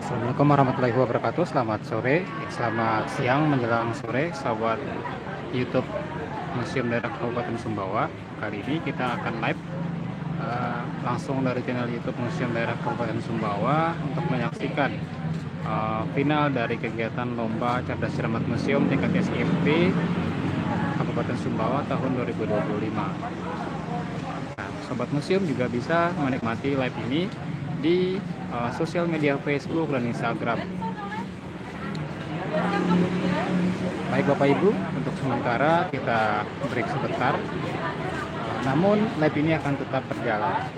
Assalamualaikum warahmatullahi wabarakatuh. Selamat sore, selamat siang menjelang sore, sahabat YouTube Museum Daerah Kabupaten Sumbawa. Kali ini kita akan live langsung dari channel YouTube Museum Daerah Kabupaten Sumbawa untuk menyaksikan final dari kegiatan Lomba Cerdas Cermat Museum tingkat SIMP Kabupaten Sumbawa tahun 2025. Nah, sobat museum juga bisa menikmati live ini di sosial media Facebook dan Instagram. Baik Bapak Ibu, untuk sementara kita break sebentar. Namun live ini akan tetap berjalan.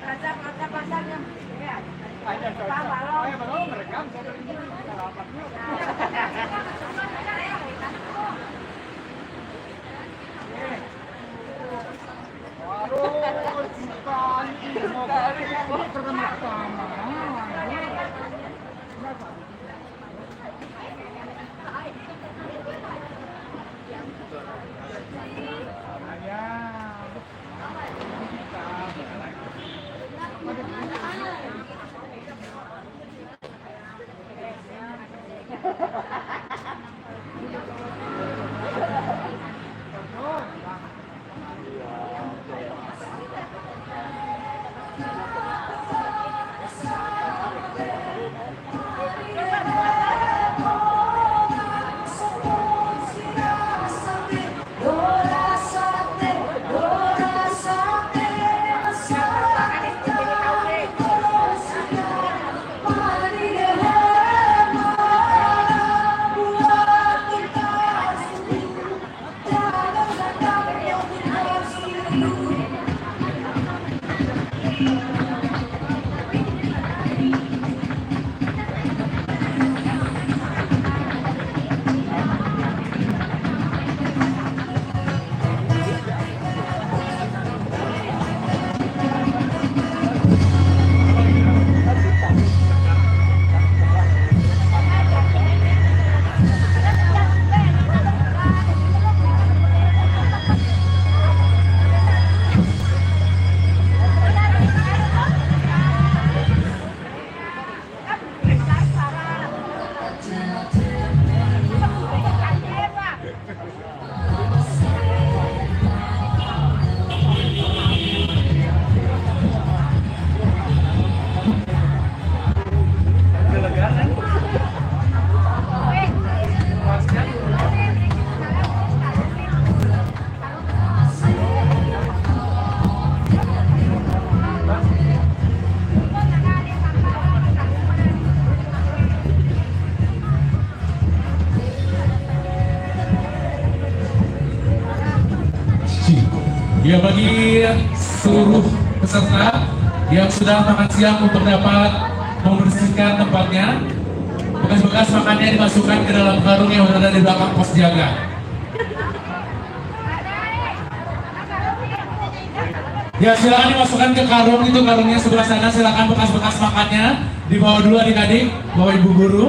Raja pasarnya. Pak Balong. Ya, bagi seluruh peserta yang sudah makan siang untuk dapat membersihkan tempatnya, bekas-bekas makannya dimasukkan ke dalam karung yang berada di belakang pos jaga. Ya, silakan dimasukkan ke karung itu, karungnya sebelah sana. Silakan bekas-bekas makannya dibawa dulu adik-adik, bawa ibu guru.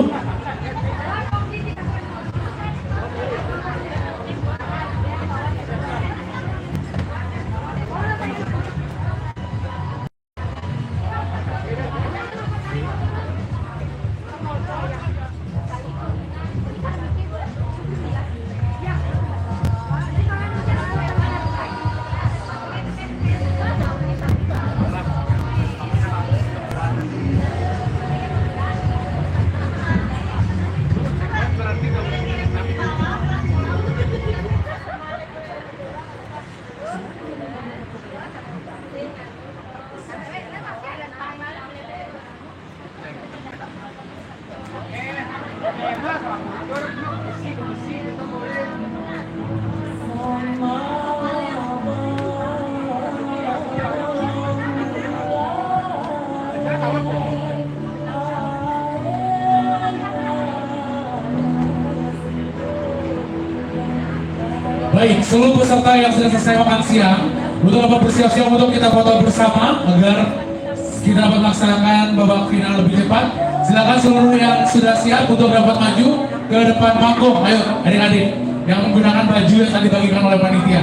seluruh peserta yang sudah selesai makan siang untuk dapat bersiap-siap untuk kita foto bersama agar kita dapat melaksanakan babak final lebih cepat. Silakan seluruh yang sudah siap untuk dapat maju ke depan panggung. Ayo adik-adik yang menggunakan baju yang tadi dibagikan oleh panitia.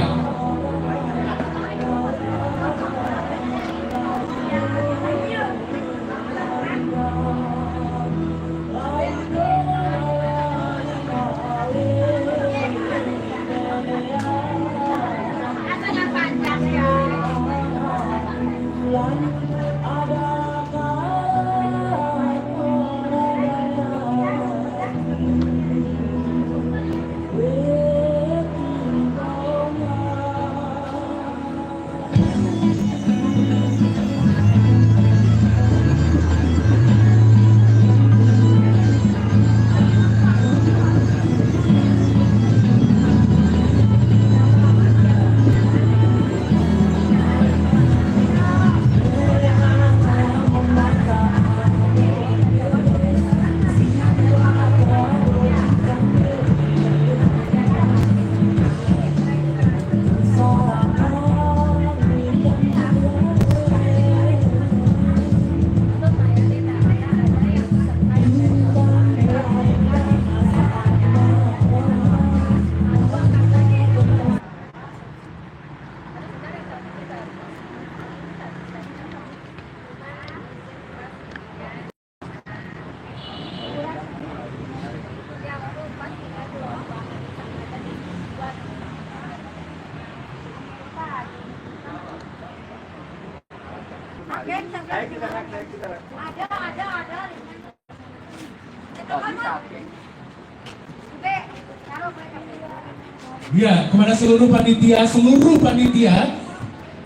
Ya, kepada seluruh panitia,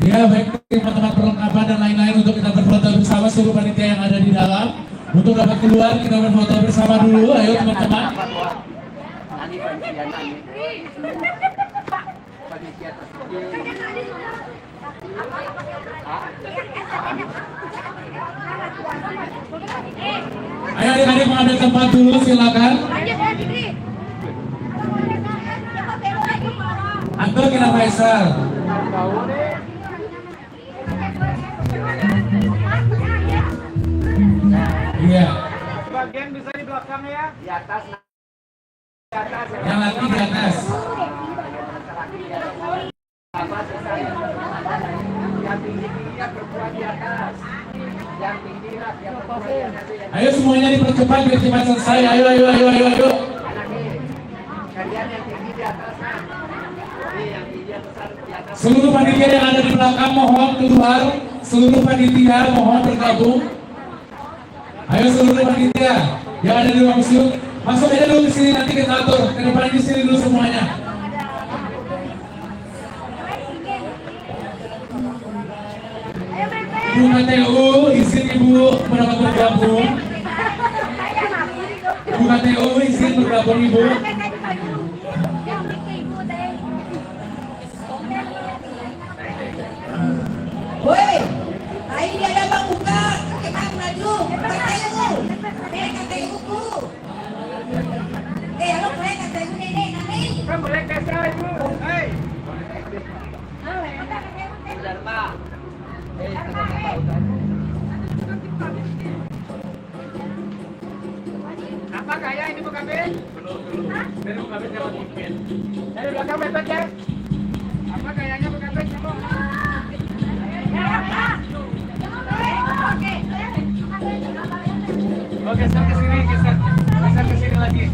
ya baik teman-teman perlengkapan dan lain-lain untuk kita berfoto bersama seluruh panitia yang ada di dalam. Untuk dapat keluar kita berfoto bersama dulu, ayo teman-teman. Ayo adik-adik mengambil tempat dulu, silakan. Anto kena Faisal. Iya. Bagian bisa di belakang ya. Di atas. Yang lagi di atas. Yang tinggi berbuat di atas. Yang tinggi Ayo semuanya dipercepat biar cepat selesai. Ayo. Kalian yang tinggi di atas. Seluruh panitia yang ada di belakang mohon keluar. Seluruh panitia mohon bergabung. Ayo seluruh panitia yang ada di ruang museum masuk aja dulu di sini, nanti kita atur. Ke depan di sini dulu semuanya. Ibu KTU, izin ibu mendapat bergabung. Ibu KTU, izin bergabung ibu. Woi, ini ada bang buka, kakek maju, KTU, KTU ku. Halo, KTU nenek, nenek. Kan boleh kasih ibu. Hei. Apa kaya ini Bu Kabin? Dari Bu Kabin lewat mungkin. Dari belakang mepet ya. Apa kayanya Bu Kabin? Oh, geser ke sini, geser ke sini lagi.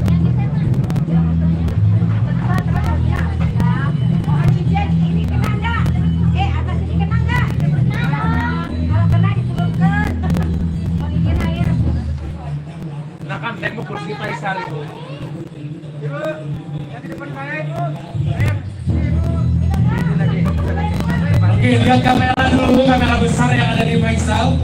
Ini kena enggak? Atas ini kena enggak? Kalau kena diturunkan. Mau dingin air. Nah kan, tengok kursi Faisal itu. Ibu, yang di depan saya ibu. Oke, lihat kamera dulu, kamera besar yang ada di Faisal.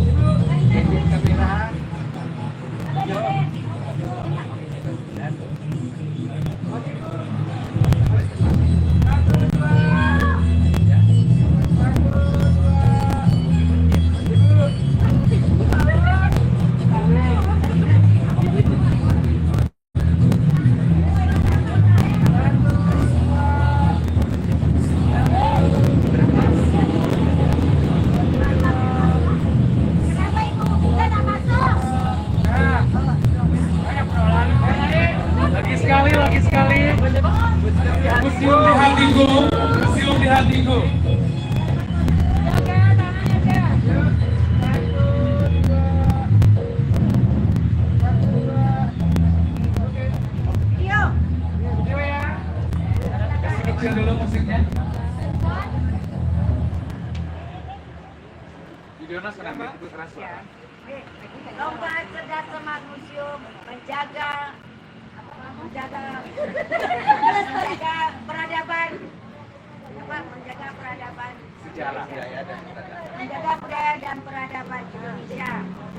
Videonya sedang transfer. Lomba cerdas cermat museum menjaga peradaban, menjaga peradaban Sejarah. menjaga budaya dan peradaban Indonesia.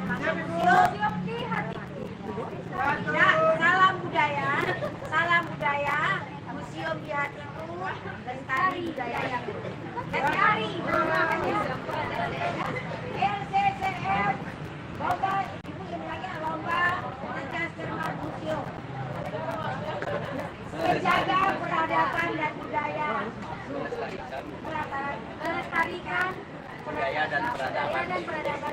Maka museum di hatiku. Ya, salam budaya, museum di hatiku, lestari budaya yang lestari. LCCM, lomba ibu ini lagi lomba cerdas cermat museum. Menjaga peradaban dan budaya. Melestarikan budaya dan peradaban Indonesia.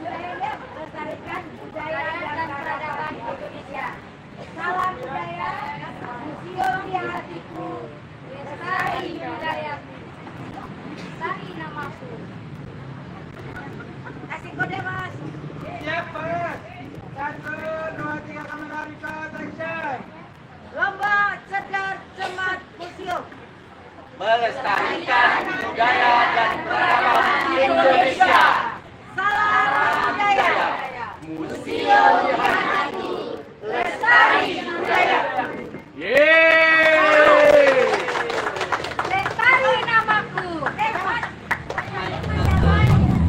Melestarikan budaya dan peradaban Indonesia. Salam budaya, museum di hatiku, lestari budaya, lestari namaku. Kasih kode mas. Siap, Pak. 1, 2, 3, kamera record, action. Lomba cerdas cermat museum. Melestarikan budaya dan peradaban Indonesia. Salam budaya. Museum di hati. Lestari budaya. Yeay! Lestari namaku.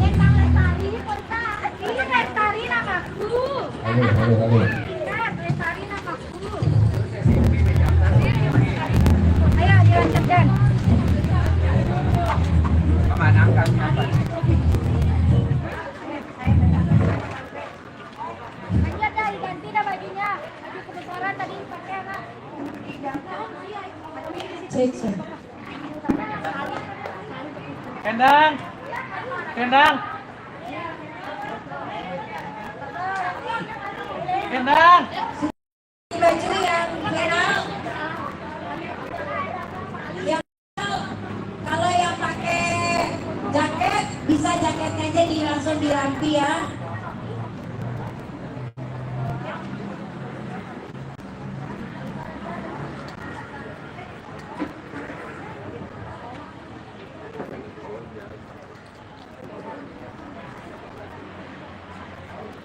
Tentang lestari, ini lestari namaku. Lestari namaku. Ayo dilanjutkan. Pemanangkannya apa? Lanjut dah, ganti dah bajunya. Baju kebesaran tadi pakai anak. Cek. Kendang! Kendang! Kendang! Baju yang merah. Yang kalau yang pakai jaket bisa jaketnya aja langsung dirampi ya.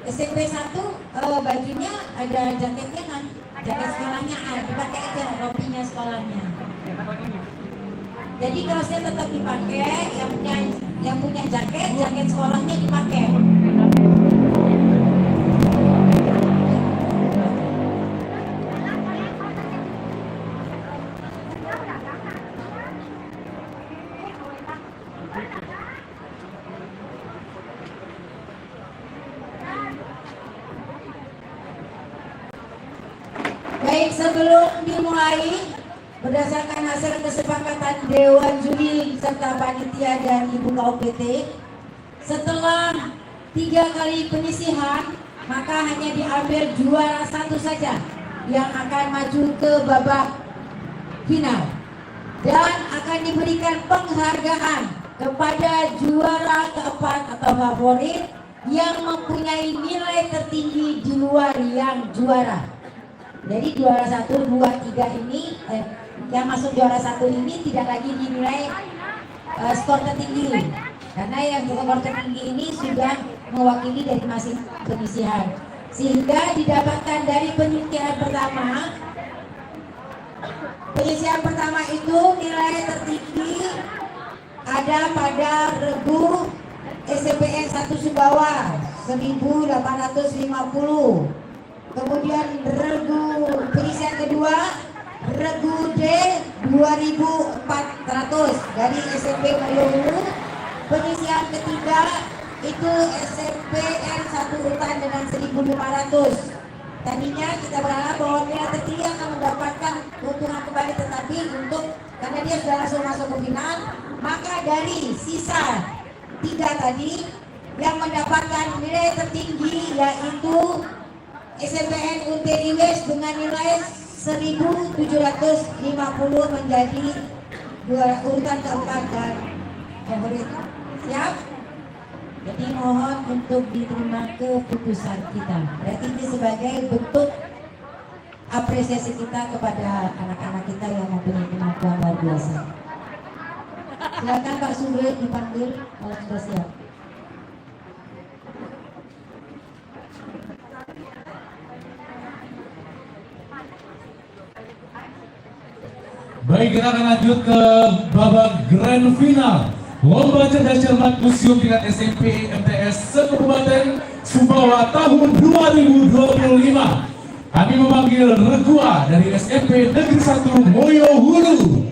SMP 1 bajunya ada jaketnya kan, jaket sekolahnya dipakai aja rompinya sekolahnya. Jadi kaosnya tetap dipakai, yang punya jaket sekolahnya dipakai. Baik, sebelum dimulai, berdasarkan hasil kesepakatan Dewan Juri serta Panitia dan Ibu KUPT, setelah 3 kali penyisihan, maka hanya diambil juara 1 saja yang akan maju ke babak final. Dan akan diberikan penghargaan kepada juara keempat atau favorit yang mempunyai nilai tertinggi di luar yang juara. Jadi juara 1, 2, 3 ini yang masuk juara 1 ini tidak lagi dinilai skor tertinggi, karena yang skor tertinggi ini sudah mewakili dari masing penyisihan, sehingga didapatkan dari penyisihan pertama. Penyisihan pertama itu nilai tertinggi ada pada regu SPN 1 Sumbawa 1850. Kemudian regu penyisihan kedua, regu D 2400 dari SMP Melulu. Penyisihan ketiga itu SMPN 1 Rutan dengan 1500. Tadinya kita berharap bahwa nilai tertinggi akan mendapatkan keuntungan kembali, tetapi karena dia sudah langsung masuk ke final, maka dari sisa 3 tadi yang mendapatkan nilai tertinggi yaitu SMPN UTI West dengan nilai 1750 menjadi urutan keempat dan favorit. Siap? Jadi mohon untuk diterima keputusan kita. Berarti ini sebagai bentuk apresiasi kita kepada anak-anak kita yang mempunyai kemampuan luar biasa. Silakan Pak Sugeng dipanggil kalau sudah siap. Baik, kita akan lanjut ke babak grand final. Lomba cerdas cermat Museum Tingkat SMP MTS Kabupaten Sumbawa tahun 2025. Kami memanggil Regua dari SMP Negeri 1 Moyo Hulu.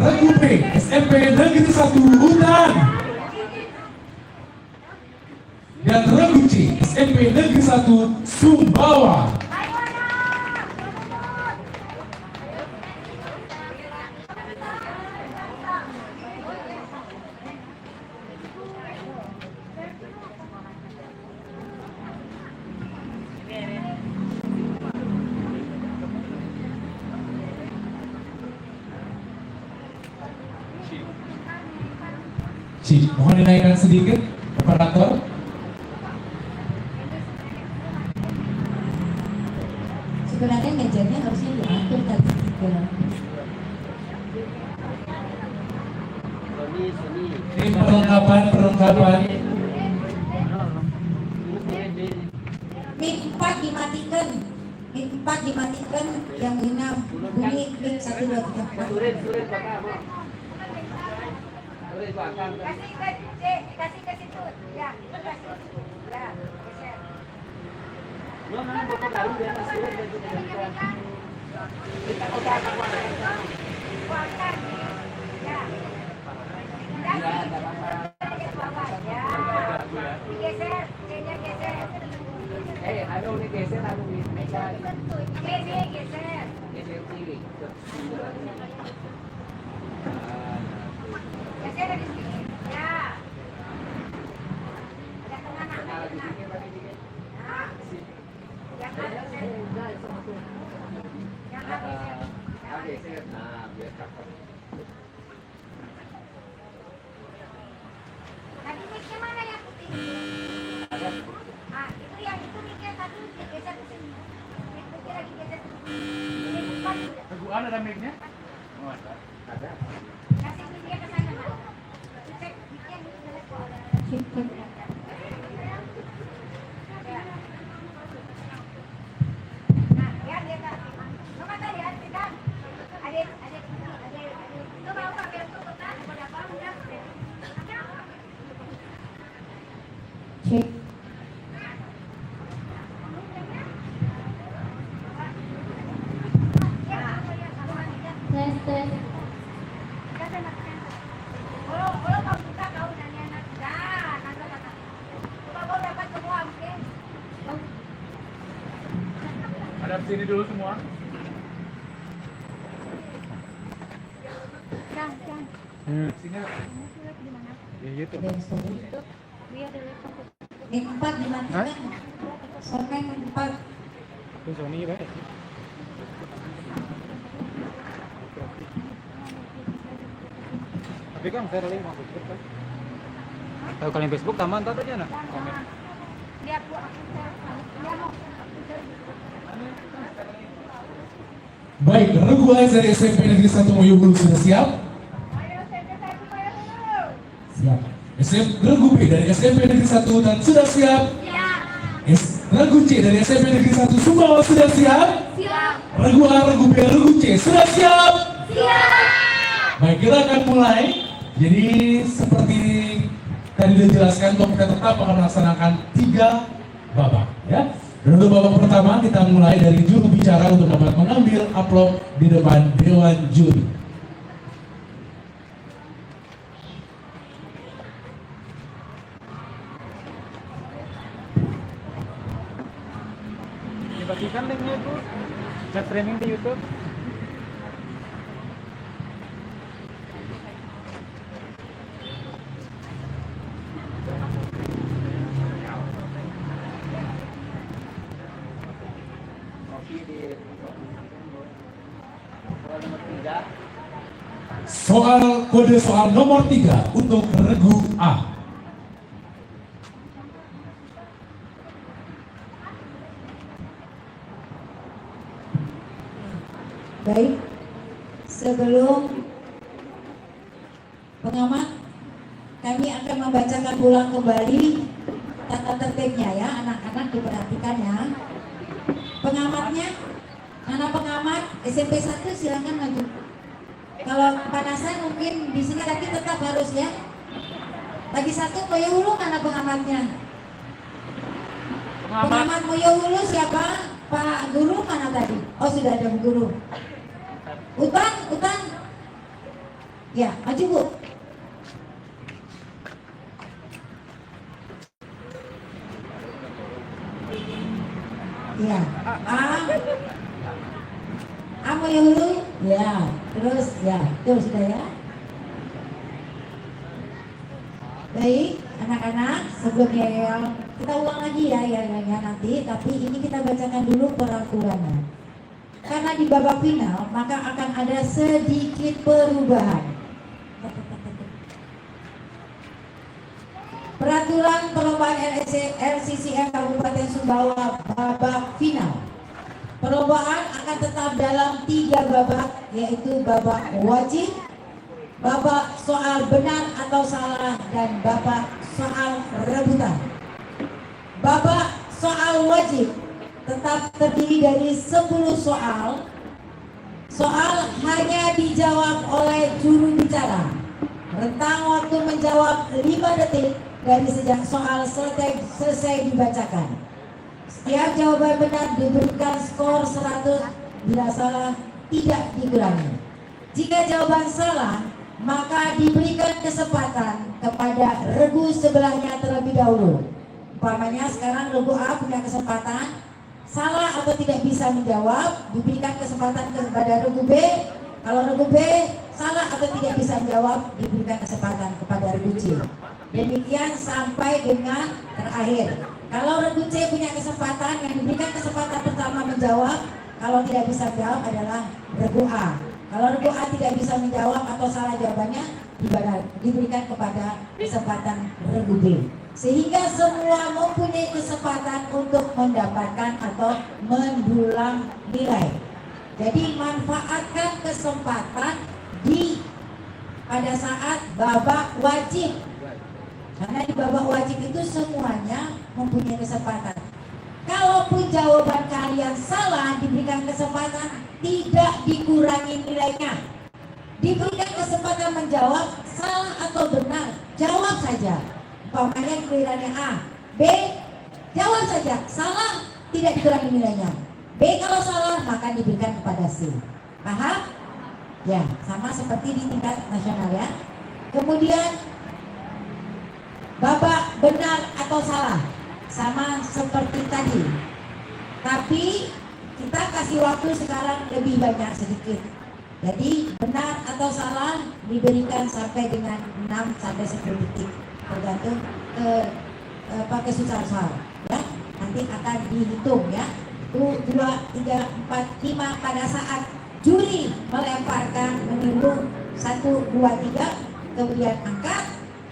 Regu B SMP Negeri 1 Hutan. Dan Regu C SMP Negeri 1 Sumbawa. Ci, mohon dinaikkan sedikit operator. Sebenarnya mejanya harusnya diatur tadi juga. Ini perlengkapan. Mic 4 dimatikan. Mic 4 dimatikan, yang 6 bunyi mic 1 2 3 4. Surit bakal mau. Surit bakal. Kasih ke situ. Ya, kasih. Ya, geser. Belum mana foto baru biar surit baju depan. Kita udah Kuatkan. Ya. Ya, enggak apa-apa. Ya. Digeser, geser. Anu ini geser anu ini meja. Geser. Geser kiri. Geser dari sini. Ya. Ada tengah nak. Nah. Yang ada Geser. Nah, biar cakep. Tadi mic-nya mana yang putih? Ah, itu yang itu mic-nya satu geser ke sini. Mic putih lagi geser ke sini. Ini bukan. Reguan ada mic-nya? Oh, ada. Kasih mic-nya ke sana, Nak. Cek mic-nya ini jelek kok. Ya. Nah, ya dia tak. Coba tadi ya, kita. Adik. Itu mau pakai untuk tak? Ada apa? Udah. Cek. Tes. Kalau kau buka kau nanya nak. Dah, nanti. Coba kau dapat semua mungkin. Ada di sini dulu semua. Sini. Ya gitu. Mic 4 dimatikan. Sampai mic 4. Itu Sony baik. Tapi kan saya lagi mau Facebook kan. Tahu kalian Facebook taman tak aja nah. Komen. Dia buat. Dia mau. Baik, Regu A dari SMP Negeri 1 Moyo Hulu sudah siap? Ayo saya dulu. Siap. Regu B dari SMP Negeri 1 Hutan sudah siap? Ya. Regu C dari SMP Negeri 1 Sumbawa sudah siap? Siap. Regu A, Regu B, Regu C sudah siap? Siap. Baik, kita akan mulai. Jadi seperti tadi dijelaskan, kita tetap akan melaksanakan 3 babak, ya. Dan untuk babak pertama kita mulai dari juru bicara untuk dapat mengambil amplop di depan Dewan Juri. Dibagikan linknya itu. Live streaming di YouTube. Kode soal nomor 3 untuk Regu A. Baik, sebelum pengamat, kami akan membacakan ulang kembali tata tertibnya ya, anak-anak diperhatikan ya. Pengamatnya, anak pengamat SMP 1 silakan maju. Kalau kepanasan mungkin di sini tapi tetap harus ya. Lagi satu Moyowulu mana pengamatnya? Pengamat Moyowulu siapa? Pak Guru mana tadi? Oh sudah ada Guru. Utan. Ya, maju Bu. Ya, Moyowulu. Ya, terus ya, itu sudah ya. Baik, anak-anak, sebelumnya kita ulang lagi ya nanti, tapi ini kita bacakan dulu peraturannya. Karena di babak final, maka akan ada sedikit perubahan. Peraturan perlombaan LCCM Kabupaten Sumbawa babak final. Perlombaan akan tetap dalam 3 babak, yaitu babak wajib, babak soal benar atau salah, dan babak soal rebutan. Babak soal wajib tetap terdiri dari 10 soal. Soal hanya dijawab oleh juru bicara. Rentang waktu menjawab 5 detik dari sejak soal selesai dibacakan. Setiap jawaban benar diberikan skor 100, bila salah tidak dikurangi. Jika jawaban salah, maka diberikan kesempatan kepada regu sebelahnya terlebih dahulu. Umpamanya sekarang regu A punya kesempatan salah atau tidak bisa menjawab, diberikan kesempatan kepada regu B. Kalau regu B salah atau tidak bisa menjawab, diberikan kesempatan kepada regu C. Demikian sampai dengan terakhir. Kalau regu C punya kesempatan, yang diberikan kesempatan pertama menjawab, kalau tidak bisa menjawab adalah regu A. Kalau regu A tidak bisa menjawab atau salah jawabannya, diberikan kepada kesempatan regu B. Sehingga semua mempunyai kesempatan untuk mendapatkan atau mendulang nilai. Jadi manfaatkan kesempatan pada saat babak wajib. Karena di babak wajib itu semuanya mempunyai kesempatan. Kalaupun jawaban kalian salah, diberikan kesempatan tidak dikurangi nilainya. Diberikan kesempatan menjawab salah atau benar, jawab saja. Umpamanya gilirannya A, B, jawab saja. Salah, tidak dikurangi nilainya. B kalau salah, maka diberikan kepada C. Paham? Ya, sama seperti di tingkat nasional ya. Kemudian babak benar atau salah, sama seperti tadi. Tapi kita kasih waktu sekarang lebih banyak sedikit. Jadi benar atau salah diberikan sampai dengan 6 sampai 10 detik, tergantung pakai susah soal ya. Nanti akan dihitung ya. 1, 2, 3, 4, 5 pada saat juri melemparkan menimbul 1, 2, 3, kemudian angkat,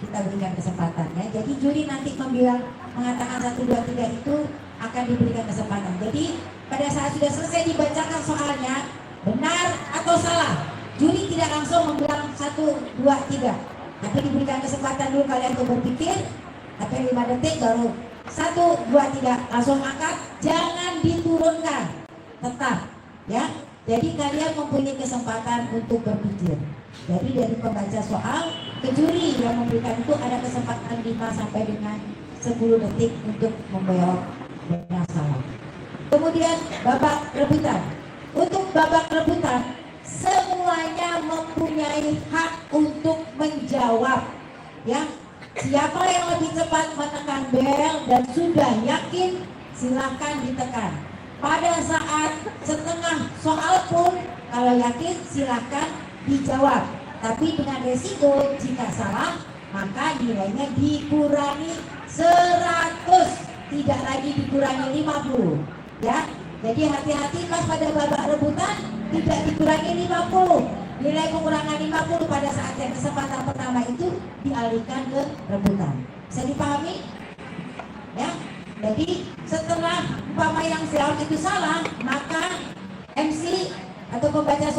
kita berikan kesempatan ya. Jadi juri nanti mengatakan 1, 2, 3 itu akan diberikan kesempatan. Jadi pada saat sudah selesai dibacakan soalnya, benar atau salah, juri tidak langsung membilang 1, 2, 3, tapi diberikan kesempatan dulu kalian untuk berpikir, tapi 5 detik baru 1, 2, 3 langsung angkat, jangan diturunkan, tetap ya. Jadi kalian mempunyai kesempatan untuk berpikir. Jadi dari pembaca soal ke juri yang memberikan itu ada kesempatan 5 sampai dengan 10 detik untuk menjawab benar salah. Kemudian babak rebutan. Untuk babak rebutan, semuanya mempunyai hak untuk menjawab ya. Siapa yang lebih cepat menekan bel dan sudah yakin, silakan ditekan. Pada saat setengah soal pun kalau yakin silakan dijawab. Tapi dengan resiko jika salah maka nilainya dikurangi 100, tidak lagi dikurangi 50 ya. Jadi hati-hati pas pada babak rebutan tidak dikurangi 50. Nilai pengurangan 50 pada saat yang kesempatan pertama itu dialihkan ke rebutan. Bisa dipahami? Ya. Jadi setelah umpama yang jawab itu salah, maka MC atau pembaca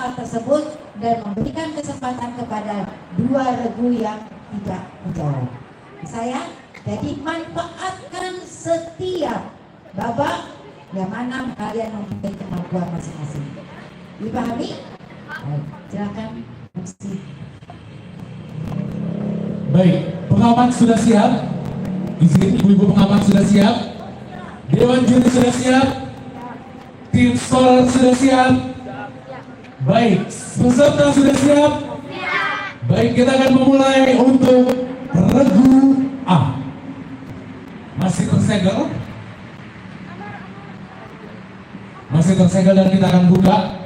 soal tersebut dan memberikan kesempatan kepada 2 regu yang tidak menjawab. Saya jadi manfaatkan setiap babak yang mana kalian mempunyai kemampuan masing-masing. Dipahami? Baik, silakan. Baik, pengamat sudah siap. Izin ibu-ibu pengamat sudah siap. Dewan juri sudah siap. Tim scholar sudah siap. Baik, peserta sudah siap. Baik, kita akan memulai untuk regu A. Masih tersegel? Masih tersegel dan kita akan buka.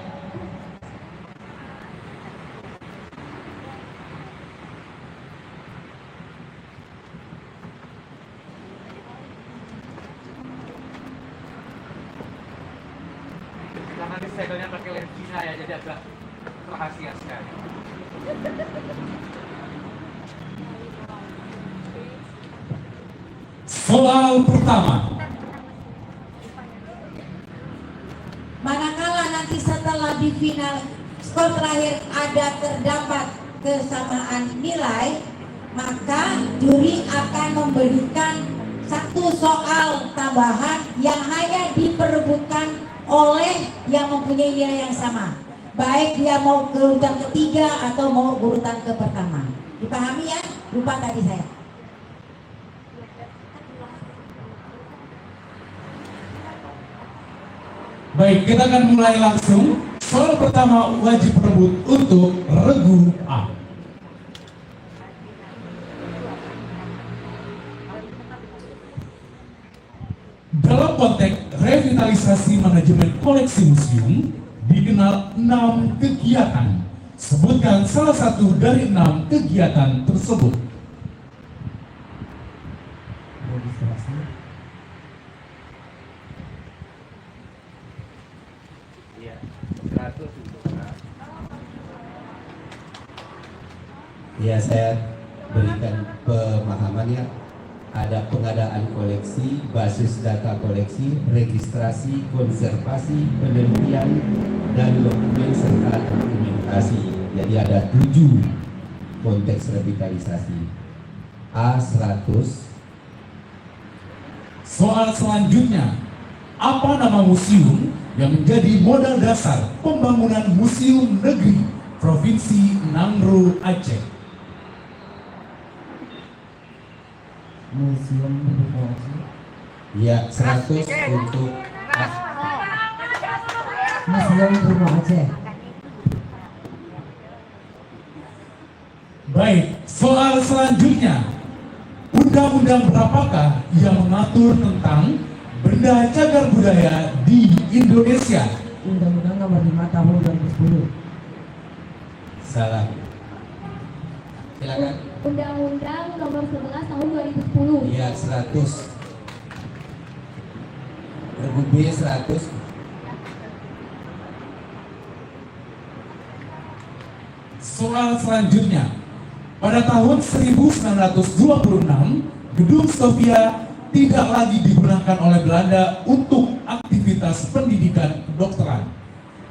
Jangan disegelnya pakai lens Cina ya, jadi agak rahasia sekali. Soal pertama. Manakala nanti setelah di final skor terakhir ada terdapat kesamaan nilai, maka juri akan memberikan 1 soal tambahan yang hanya diperebutkan oleh yang mempunyai nilai yang sama, baik dia mau ke urutan ketiga atau mau urutan ke pertama. Dipahami ya? Lupa tadi saya. Baik, kita akan mulai langsung. Soal pertama wajib rebut untuk regu A. Dalam konteks revitalisasi manajemen koleksi museum, dikenal 6 kegiatan. Sebutkan salah satu dari 6 kegiatan tersebut. Iya, 100 untuk Ya, saya berikan pemahamannya. Ada pengadaan koleksi, basis data koleksi, registrasi, konservasi, penelitian, dan dokumen serta dokumentasi. Jadi ada 7 konteks revitalisasi. A100. Soal selanjutnya, apa nama museum yang menjadi modal dasar pembangunan Museum Negeri Provinsi Nangro Aceh? Museum Republik Ya, 100 untuk Museum Rumah Aceh. Baik, soal selanjutnya, undang-undang berapakah yang mengatur tentang benda cagar budaya di Indonesia? Undang-Undang Nomor 5 Tahun 2010. salah. Silakan. Undang-Undang Nomor 11 Tahun 2010. Iya, 100. Regu B 100. Soal selanjutnya, pada tahun 1926, Gedung Sofia tidak lagi digunakan oleh Belanda untuk aktivitas pendidikan kedokteran.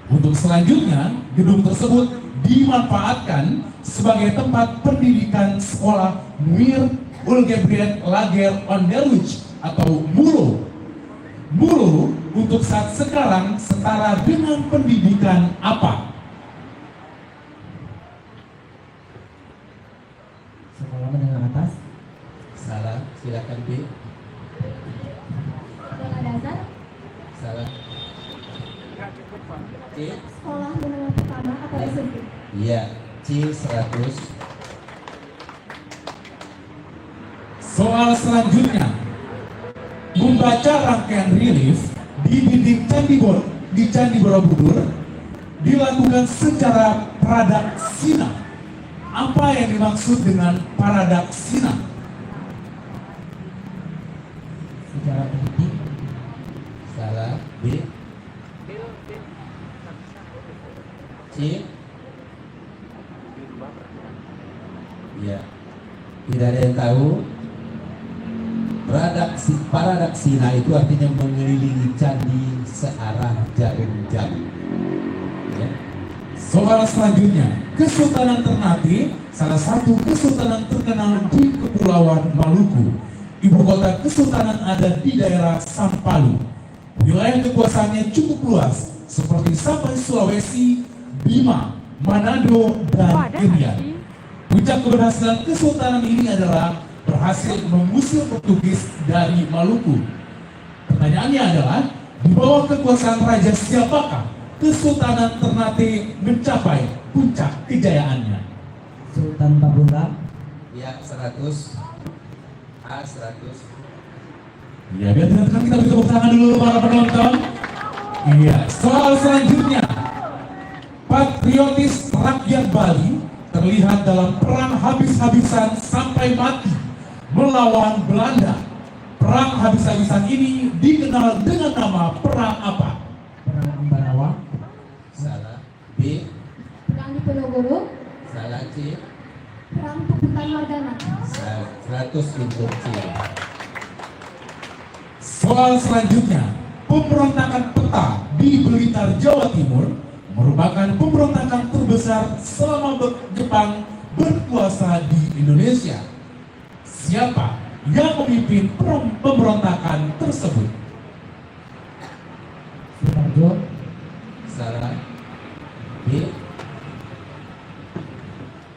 Untuk selanjutnya, gedung tersebut dimanfaatkan sebagai tempat pendidikan sekolah Muir Ulgebrecht Lager Onderwijs atau MULO. MULO untuk saat sekarang setara dengan pendidikan apa? Sekolah menengah atas. Salah. Silakan B. Sekolah dasar, Salah. C. sekolah menengah pertama atau SMP. Iya, C 100. Soal selanjutnya, membaca rangkaian relief di dinding Candi Borobudur dilakukan secara pradaksina. Apa yang dimaksud dengan pradaksina? Secara politik. Salah. B. C. Iya. Tidak ada yang tahu. Paradaksina itu artinya mengelilingi candi searah jarum jam. Ya. Soal selanjutnya, Kesultanan Ternate, salah satu kesultanan terkenal di Kepulauan Maluku. Ibu kota kesultanan ada di daerah Sampalu. Wilayah kekuasaannya cukup luas, seperti sampai Sulawesi, Bima, Manado, dan Irian. Puncak keberhasilan kesultanan ini adalah berhasil mengusir Portugis dari Maluku. Pertanyaannya adalah, di bawah kekuasaan raja siapakah Kesultanan Ternate mencapai puncak kejayaannya? Sultan Babula. Ya, 100. A 100. Ya, biar tidak tekan, kita beri tepuk tangan dulu para penonton. Iya, soal selanjutnya. Patriotis rakyat Bali terlihat dalam perang habis-habisan sampai mati melawan Belanda. Perang habis-habisan ini dikenal dengan nama perang apa? Perang Ambarawa. Salah. B. Perang di Ponorogo, Salah. C. perang Puputan Mardana. 100 untuk C. Soal selanjutnya, pemberontakan peta di Blitar, Jawa Timur merupakan pemberontakan terbesar selama Jepang berkuasa di Indonesia. Siapa yang memimpin pemberontakan tersebut? Sutarjo. Salah. B.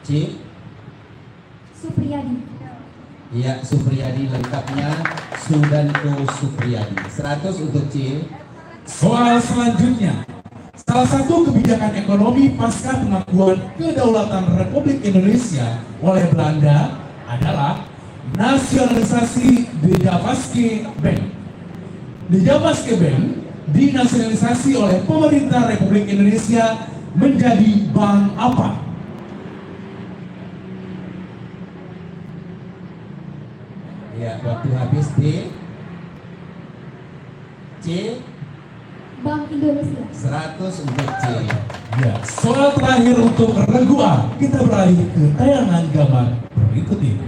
C. Supriyadi. Ya, Supriyadi, lengkapnya Sudanto Supriyadi. 100 untuk C. Soal selanjutnya, salah satu kebijakan ekonomi pasca pengakuan kedaulatan Republik Indonesia oleh Belanda adalah nasionalisasi De Javaske Bank. De Javaske Bank dinasionalisasi oleh pemerintah Republik Indonesia menjadi bank apa? Ya, waktu habis. D. C. Bank Indonesia. 100 untuk C. Ya, soal terakhir untuk regu A, kita beralih ke tayangan gambar berikut ini.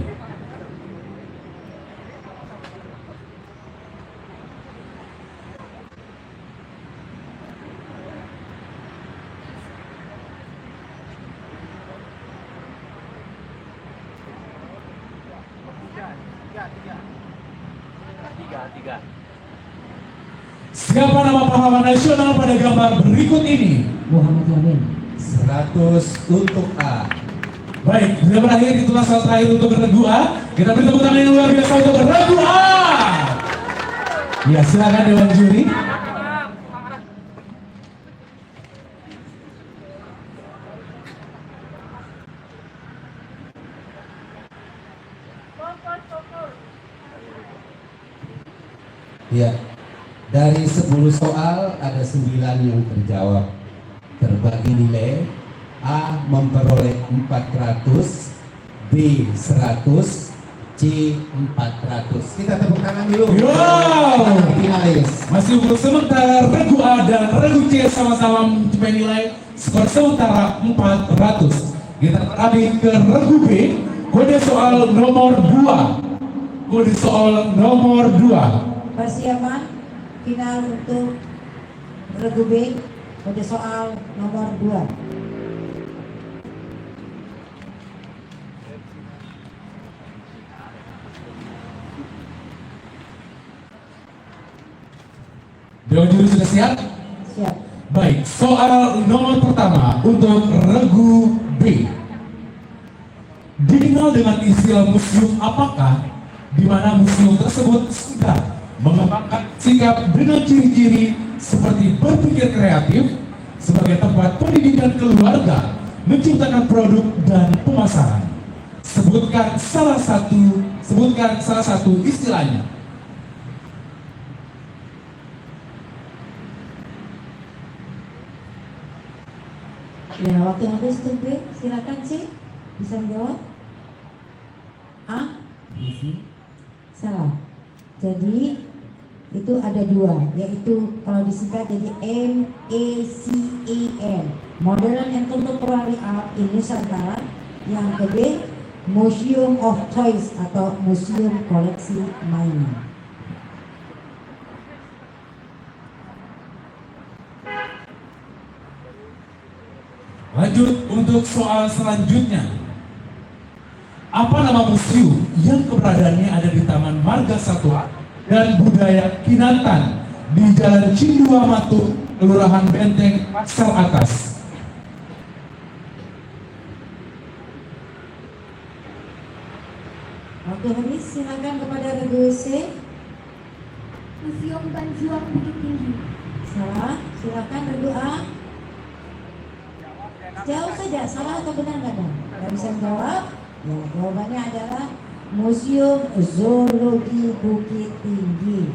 Siapa nama pahlawan nasional pada gambar berikut ini? Muhammad Yamin. 100 untuk A. Baik, sudah berakhir, itulah soal terakhir untuk regu A. Kita beri tepuk tangan yang luar biasa untuk regu A. Ya, silakan Dewan Juri. Ya, dari 10 soal ada 9 yang terjawab. Terbagi nilai, A memperoleh 400, B 100, C 400. Kita tepuk tangan dulu. Wow. Finalis. Masih untuk sementara regu A dan regu C sama-sama mencapai nilai skor sementara 400. Kita beralih ke regu B, kode soal nomor 2. Kode soal nomor 2. Persiapan final untuk regu B, kode soal nomor 2. Dewan Juri sudah siap? Siap. Baik, soal nomor pertama untuk regu B. Dikenal dengan istilah museum apakah, di mana museum tersebut sudah mengembangkan sikap dengan ciri-ciri seperti berpikir kreatif sebagai tempat pendidikan keluarga, menciptakan produk dan pemasaran. Sebutkan salah satu istilahnya. Ya, waktu habis untuk B, silakan C, bisa menjawab. A? Salah. Jadi itu ada 2, yaitu kalau disingkat jadi MACAN, Modern and Contemporary Art in Nusantara. Yang ke B, Museum of Toys atau Museum Koleksi Mainan. Lanjut untuk soal selanjutnya. Apa nama museum yang keberadaannya ada di Taman Marga Satwa dan Budaya Kinantan di Jalan Cindua Matu, Kelurahan Benteng, Pasar Atas? Waktu habis, silakan kepada Regu C. Museum Banjuang Bukit Tinggi. Salah, silakan Regu A. Jauh saja, salah atau benar nggak ada? Nggak bisa jawab. Ya, jawabannya adalah Museum Zoologi Bukit Tinggi.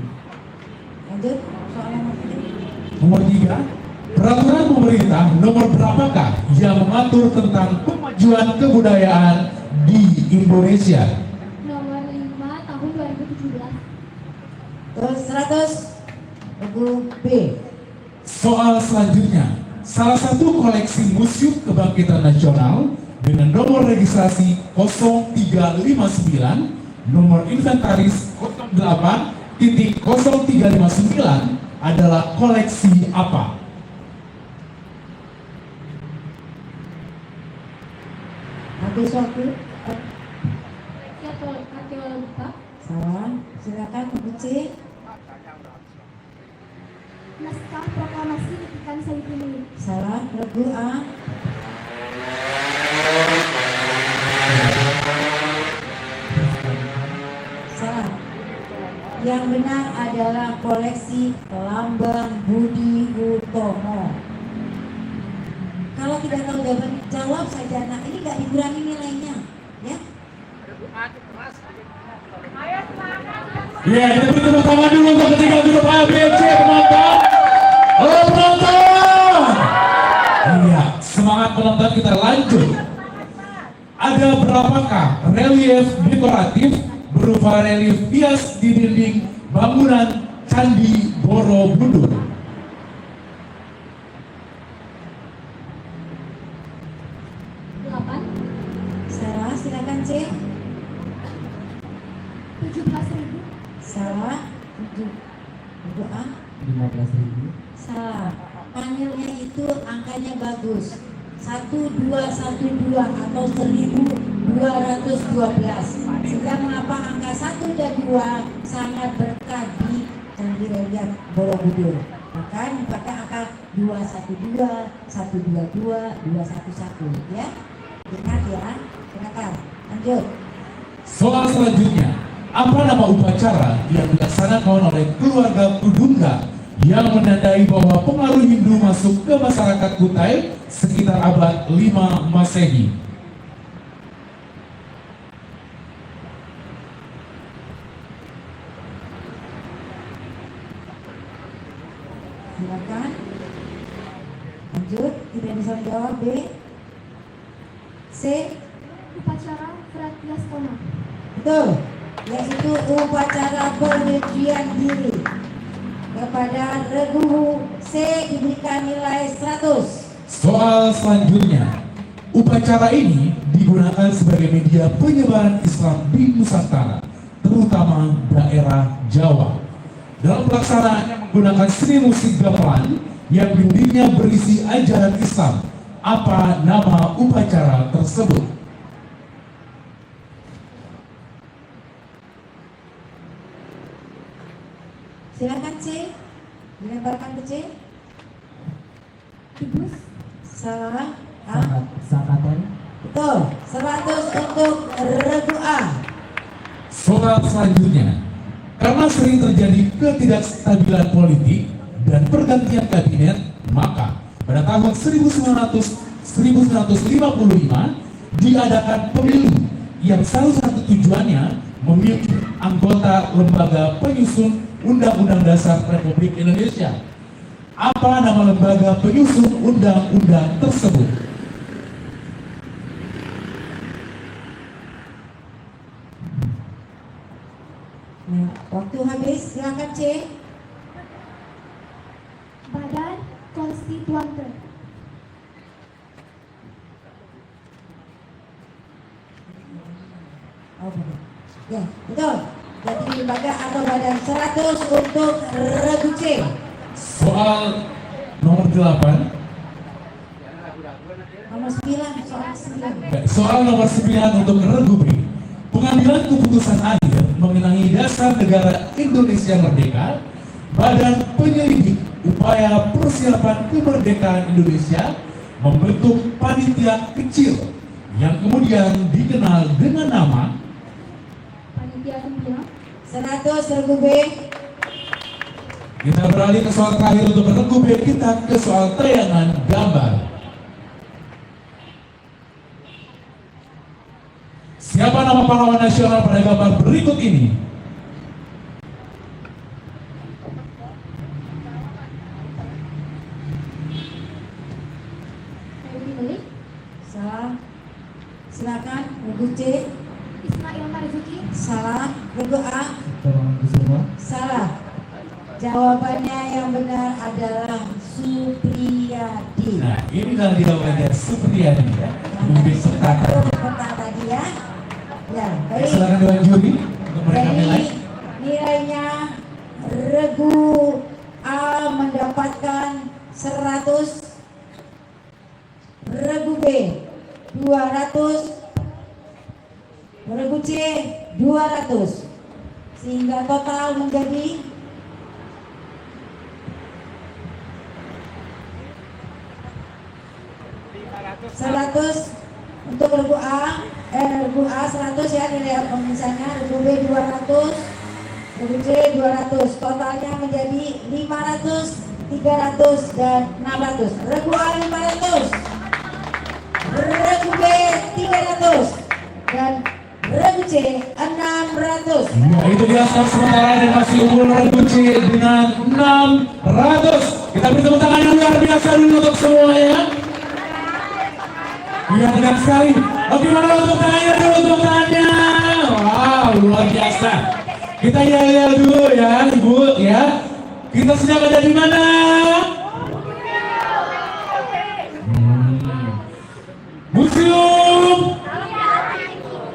Lanjut, soal nomor 3. Nomor 3, peraturan pemerintah nomor berapakah yang mengatur tentang kemajuan kebudayaan di Indonesia? Nomor 5 tahun 2017. Terus 100. Regu B. Soal selanjutnya, salah satu koleksi Museum Kebangkitan Nasional dengan nomor registrasi 0359, nomor inventaris 08.0359 adalah koleksi apa? Habis waktu. Arkeologi. Salah, silakan Regu C. Naskah Proklamasi Ikan Saipuli. Salah, Regu A. Salah. Yang benar adalah koleksi Lambang Budi Utomo. Kalau tidak tahu jawaban, jawab saja. Nah, ini nggak dikurangi nilainya, ya. Ya, kita beri tepuk tangan dulu untuk ketiga grup A, B, C, penonton. Halo penonton. Iya, semangat penonton, kita lanjut. Ada berapakah relief dekoratif berupa relief hias di dinding bangunan Candi Borobudur? Delapan. Salah, silakan C. 17.000. Salah. Regu A. 15.000. Salah. Panelnya itu angkanya bagus. 1212 atau 1212. Sehingga mengapa angka 1 dan 2 sangat berkah di Candi Relief Borobudur. Maka dipakai angka 212, 122, 211 ya. Ingat ya. Silakan. Lanjut. Soal selanjutnya, apa nama upacara yang dilaksanakan oleh keluarga Kudungga yang menandai bahwa pengaruh Hindu masuk ke masyarakat Kutai sekitar abad 5 Masehi? Silakan. Lanjut. Tidak bisa menjawab B. C. Upacara Pratiastana. Betul, yaitu upacara penyucian diri. Kepada Regu C diberikan nilai 100. Soal selanjutnya, upacara ini digunakan sebagai media penyebaran Islam di Nusantara, terutama daerah Jawa. Dalam pelaksanaannya menggunakan seni musik gamelan yang dindingnya berisi ajaran Islam. Apa nama upacara tersebut? Silakan C, dilemparkan ke C. Kudus. Salah. A. Sangkatan. Betul, 100 untuk Regu A. Soal selanjutnya, karena sering terjadi ketidakstabilan politik dan pergantian kabinet, maka pada tahun 1955 diadakan pemilu yang salah satu tujuannya memilih anggota lembaga penyusun Undang-Undang Dasar Republik Indonesia. Apa nama lembaga penyusun undang-undang tersebut? Nah, waktu habis, silakan C. Badan Konstituante. Oh, betul. Ya, betul. Jadi lembaga atau badan 100 untuk Regu C. Soal nomor 8, Soal nomor 9 untuk Regu B. Pengambilan keputusan adil mengenai dasar negara Indonesia merdeka, Badan Penyelidik Upaya Persiapan Kemerdekaan Indonesia membentuk panitia kecil yang kemudian dikenal dengan nama Panitia 9. 100 Regu B. Kita beralih ke soal terakhir untuk Regu B, kita ke soal tayangan gambar. Siapa nama pahlawan nasional pada gambar berikut ini? Salah. Silakan Regu C. Ismail Marzuki. Salah. Regu A. Tolong Kusuma. Salah. Jawabannya yang benar adalah Supriyadi. Nah, ini kalau jawabannya Supriyadi ya, pemimpin serta. Pertama tadi ya. Ya, baik. Silakan Dewan Juri untuk mereka nilai. Jadi nilainya Regu A mendapatkan 100, Regu B 200, Regu C 200, sehingga total menjadi 100 untuk Regu A. Regu A 100 ya nilai pemisahannya, Regu B 200, Regu C 200, totalnya menjadi 500, 300 dan 600. Regu A 500, Regu B 300 dan Regu C 600. Ya, itu dia skor sementara dan masih unggul Regu C dengan 600. Kita beri tepuk tangan yang luar biasa dulu untuk semuanya. Iya, tegang sekali. Oke, mana untuk tangannya dulu, untuk tangannya. Wow, luar biasa. Kita yel-yel dulu ya, Ibu ya. Kita sedang ada di mana? Museum.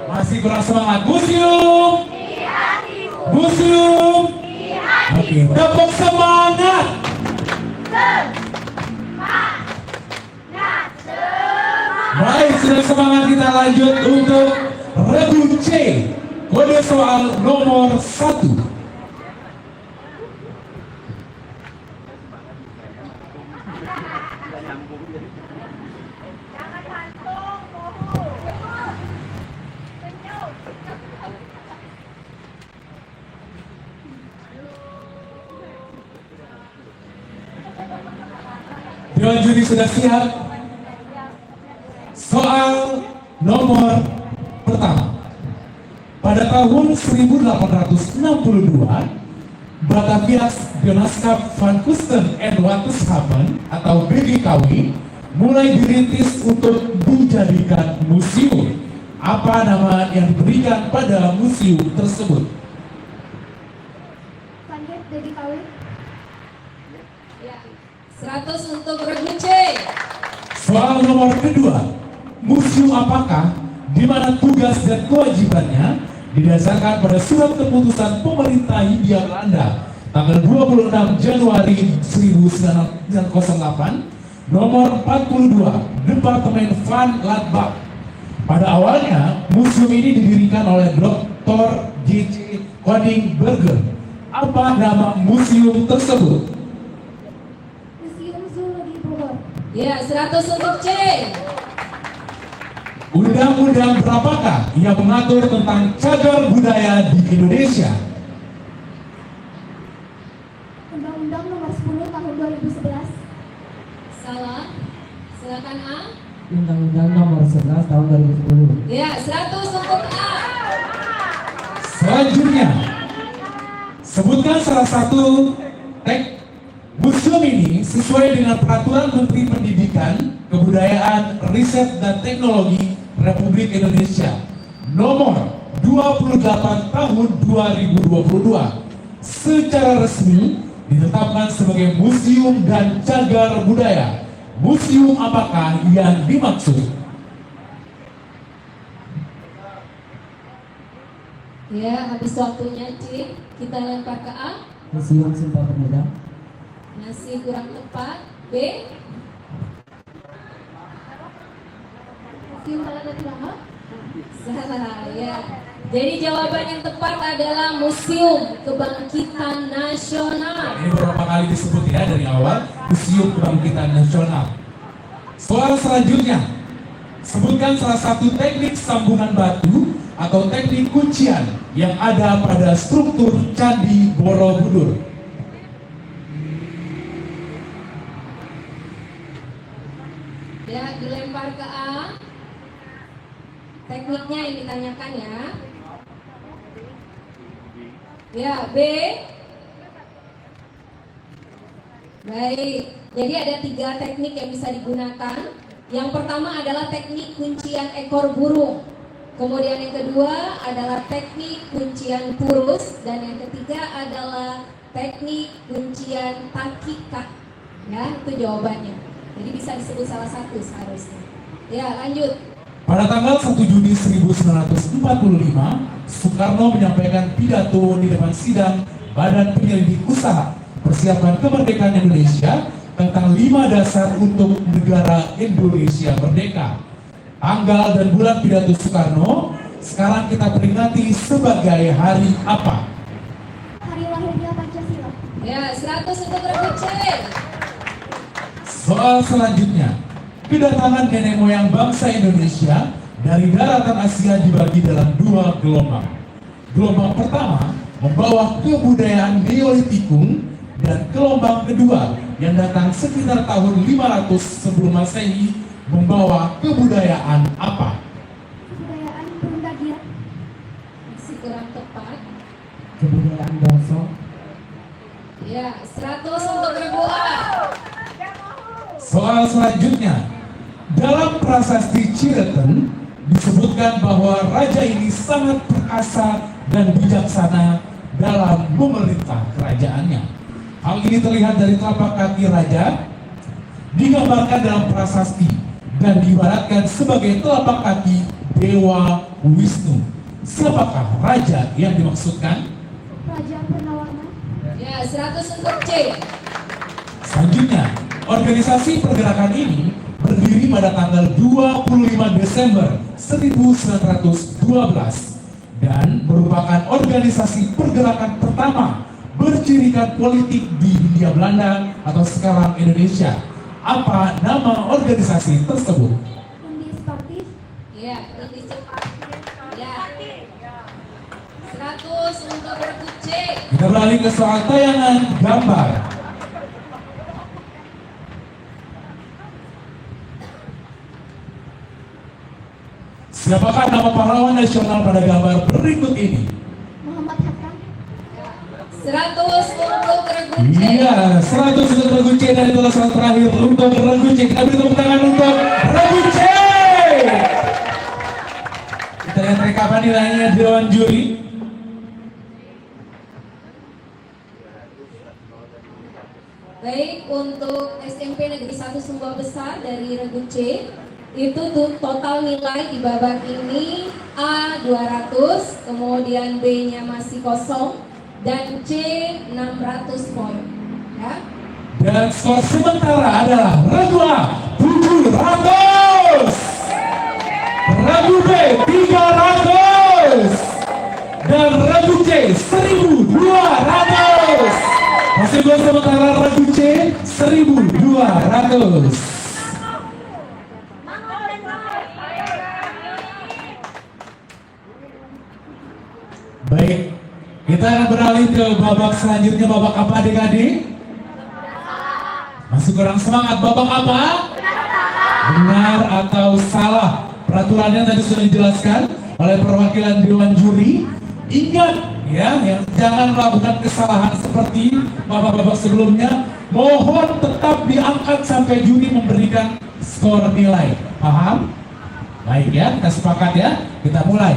Masih kurang semangat. Museum. Museum. Oke, tepuk semangat. Baik, sudah semangat, kita lanjut untuk Regu C. Kode soal nomor 1. Dewan juri sudah siap? Soal nomor pertama. Pada tahun 1862, Batavias Genootschap van Kunsten en Wetenschappen atau BGKW mulai dirintis untuk dijadikan museum. Apa nama yang diberikan pada museum tersebut? Lanjut dari kawin. 100 untuk Regu C. Soal nomor kedua. Museum apakah di mana tugas dan kewajibannya didasarkan pada surat keputusan pemerintah Hindia Belanda tanggal 26 Januari 1908 nomor 42 Departemen van Landbouw. Pada awalnya museum ini didirikan oleh Dr. J.C. Koning-Berger. Apa nama museum tersebut? Museum Zoologi Bogor. Ya, 100 untuk C. Undang-undang berapakah yang mengatur tentang cagar budaya di Indonesia? Undang-Undang nomor 10 tahun 2011. Salah. Silakan A. Undang-Undang nomor 11 tahun 2010. Ya, 100 untuk A. Selanjutnya, sebutkan salah satu teks museum ini sesuai dengan peraturan Menteri Pendidikan, Kebudayaan, Riset dan Teknologi Republik Indonesia nomor 28 tahun 2022 secara resmi ditetapkan sebagai museum dan cagar budaya. Museum apakah yang dimaksud? Ya, habis waktunya C. Kita lempar ke A. Museum Sumpah Pemuda. Masih kurang tepat. B. Museum Talada Tiranga. Salah ya. Jadi jawaban yang tepat adalah Museum Kebangkitan Nasional. Ini beberapa kali disebut ya dari awal, Museum Kebangkitan Nasional. Soal selanjutnya, sebutkan salah satu teknik sambungan batu atau teknik kuncian yang ada pada struktur Candi Borobudur. Ya, dilempar ke A. Tekniknya yang ditanyakan ya. Ya, B. Baik, jadi ada 3 teknik yang bisa digunakan. Yang pertama adalah teknik kuncian ekor burung. Kemudian yang kedua adalah teknik kuncian purus. Dan yang ketiga adalah teknik kuncian takika. Ya, itu jawabannya. Jadi bisa disebut salah satu seharusnya. Ya, lanjut. Pada tanggal 1 Juni 1945, Soekarno menyampaikan pidato di depan sidang Badan Penyelidik Usaha Persiapan Kemerdekaan Indonesia tentang 5 dasar untuk negara Indonesia merdeka. Tanggal dan bulan pidato Soekarno sekarang kita peringati sebagai hari apa? Hari lahirnya Pancasila. Ya, 100 untuk regu C. Soal selanjutnya, kedatangan nenek moyang bangsa Indonesia dari daratan Asia dibagi dalam 2 gelombang. Gelombang pertama membawa kebudayaan Neolitikum dan gelombang kedua yang datang sekitar tahun 500 sebelum Masehi membawa kebudayaan apa? Kebudayaan Brundagia. Masih kurang tepat. Kebudayaan Bangsa. Ya, 100 untuk regu A. Soal selanjutnya, dalam prasasti Cirebon disebutkan bahwa raja ini sangat perkasa dan bijaksana dalam memerintah kerajaannya. Hal ini terlihat dari telapak kaki raja digambarkan dalam prasasti dan diibaratkan sebagai telapak kaki Dewa Wisnu. Siapakah raja yang dimaksudkan? Raja Pernawarman. Ya, 100 untuk C. Selanjutnya, organisasi pergerakan ini berdiri pada tanggal 25 Desember 1912 dan merupakan organisasi pergerakan pertama bercirikan politik di Hindia Belanda atau sekarang Indonesia. Apa nama organisasi tersebut? Undi Sportif. Ya, lebih cepat. Ya. 100 untuk regu C. Kita beralih ke soal tayangan gambar. Siapakah nama pahlawan nasional pada gambar berikut ini? Muhammad Hatta. 100 untuk regu C. Iya, 100 untuk Regu C dan itulah soal terakhir untuk Regu C. Kita beri tepuk tangan untuk Regu C. Kita lihat rekapan nilainya di Dewan Juri. Baik, untuk SMP Negeri 1 Sumba Besar dari Regu C, itu tuh total nilai di babak ini A 200, kemudian B-nya masih kosong, dan C 600 poin. Ya. Dan skor sementara adalah Regu A 700, Regu B 300, dan Regu C 1200. Masih gol sementara Regu C 1200. Baik, kita akan beralih ke babak selanjutnya. Babak apa adik-adik? Masih kurang semangat. Babak apa? Benar atau salah? Peraturannya tadi sudah dijelaskan oleh perwakilan Dewan Juri. Ingat ya, jangan melakukan kesalahan seperti babak-babak sebelumnya. Mohon tetap diangkat sampai juri memberikan skor nilai. Paham? Baik ya, kita sepakat ya. Kita mulai.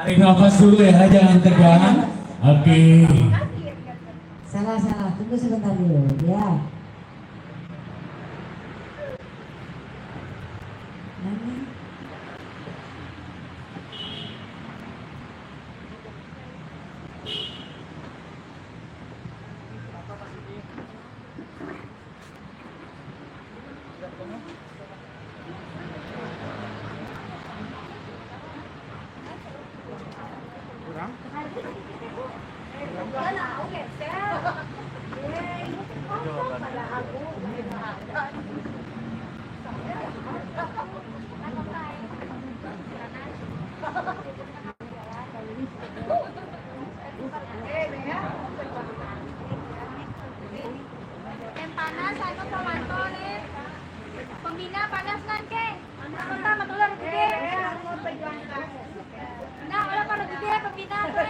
Tarik nafas dulu ya, jangan tegang. Oke. Salah, tunggu sebentar dulu ya. Nani. Yang panas, saya pemantau nih. Pembina panas kan, ke? Kita matulah gede. Nah, kalau pada gede pembina, ke?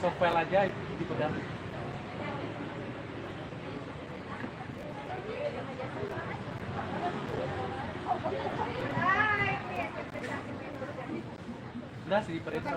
Software aja dipegang. Udah sih diperintah.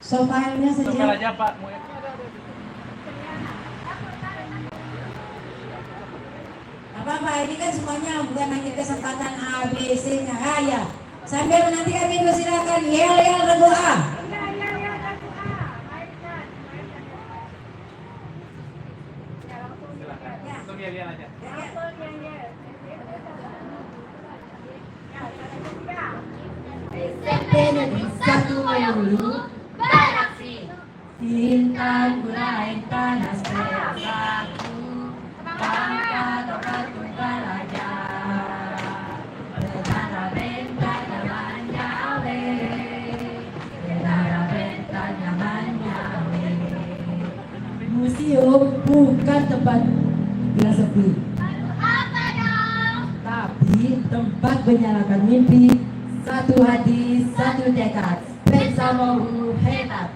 So filenya Software saja. aja Pak. Apa ini kan semuanya bukan hanya kesempatan A, B, C-nya. Ya. Sambil menanti kami silakan yel berdoa. Langsung ya aja. Di satu melulu beraksi. Bintang mulai panas beraku. Pangkat orang tunggal aja. Benara bentar namanya we. Benara bentar namanya we. Museum bukan tempat bila sepi, Apa dong? tapi tempat menyalakan mimpi. Satu hati, satu tekad, bersama hebat.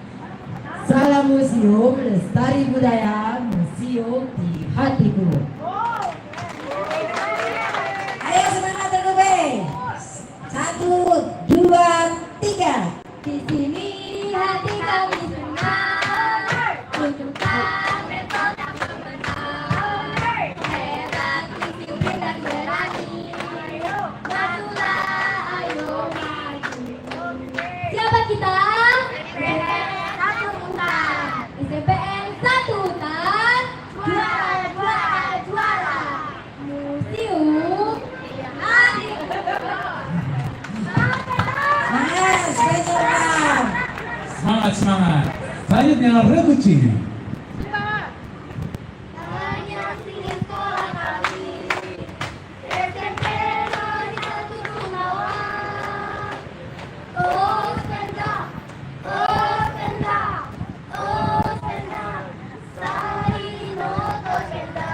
Salam museum, lestari budaya, museum di hatiku. Ayo semangat tergubeng. 1, 2, 3. Di sini hati kami senang untuk tampil yang pemenang. Hebat, disiplin dan berani. Majulah, ayo maju. Siapa kita? SPN 1 Utan. Juara. Museum yang hadir. Semangat. Selanjutnya Reguci. Namanya singin sekolah kami. SMP di satu Gunawan. Oh Senda. Sarino Tosenda.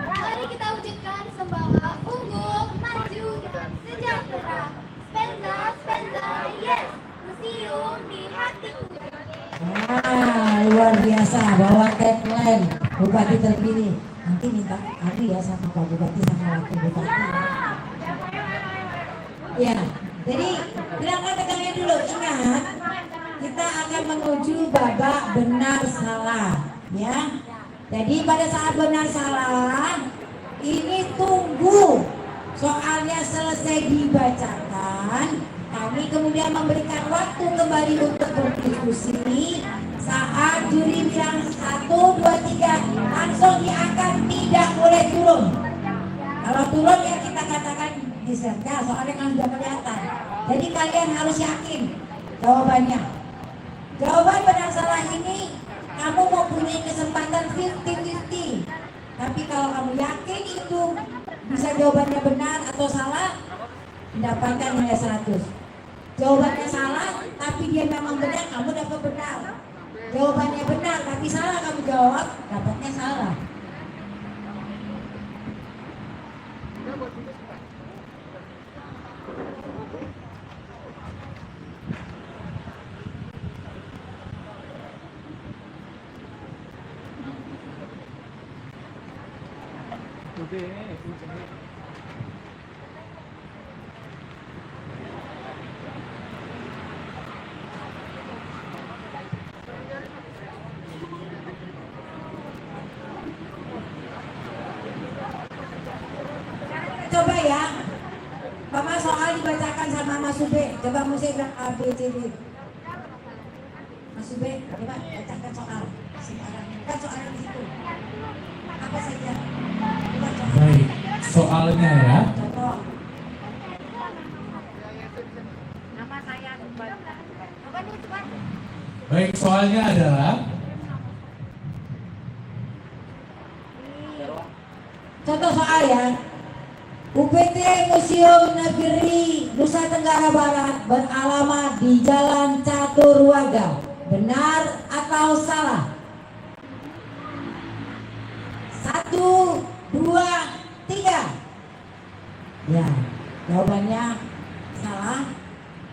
Mari kita wujudkan sembawa unggul, maju, sejahtera. Spenda, yes. Museum di hatiku. Luar biasa, bawa tagline Bupati terpilih. Nanti minta Ari ya sama Pak Bupati sama Wakil Bupati. Ya, jadi gerakan tegaknya dulu. Ingat, kita akan menuju babak benar salah, ya. Jadi pada saat benar salah, ini tunggu soalnya selesai dibacakan. Kami kemudian memberikan waktu kembali untuk berdiskusi. Saat juri bilang 1, 2, 3, langsung diangkat, tidak boleh turun. Kalau turun ya kita katakan diserta, soalnya kan sudah kelihatan. Jadi kalian harus yakin jawabannya. Jawaban benar salah ini kamu mau punya kesempatan 50-50. Tapi kalau kamu yakin itu bisa jawabannya benar atau salah, mendapatkan nilai 100. Jawabannya salah tapi dia memang benar, kamu dapat benar. Jawabannya benar tapi salah kamu jawab, dapatnya salah. Coba ya, Mama soal dibacakan sama Mas Ube. Coba musik bilang A, B, C, D. Mas Ube, coba bacakan soal. Sekarang kan soalnya di situ. Apa saja? Coba soal. Baik, soalnya ya. Contoh. Nama saya Tuban. Coba nih, Tuban. Baik, soalnya adalah Contoh soal ya. UPT Museum Negeri Nusa Tenggara Barat beralamat di Jalan Caturwaga. Benar atau salah? 1, 2, 3. Ya, jawabannya salah.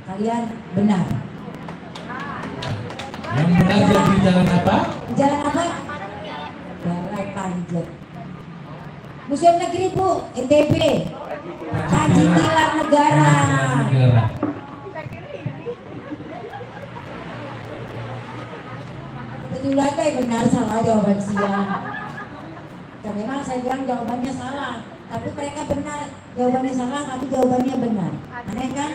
Kalian benar. yang benar jadi jalan apa? Jalan apa? Balai Panjat. Museum Negeri Bu, NTB. Panji Tilang Negara. Negara. Betul aja benar salah jawaban siang. Dan memang saya bilang jawabannya salah, tapi mereka benar. Jawabannya salah, tapi jawabannya benar. Aneh kan?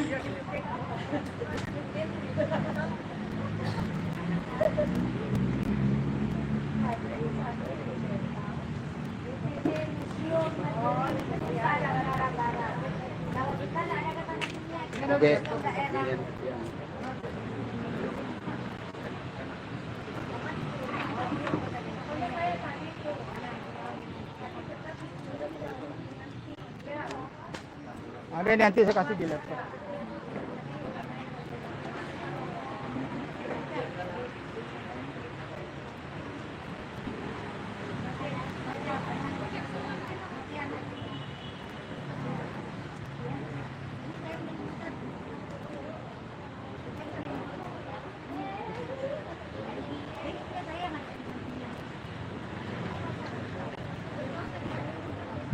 Oke. Ada nanti saya kasih di laptop.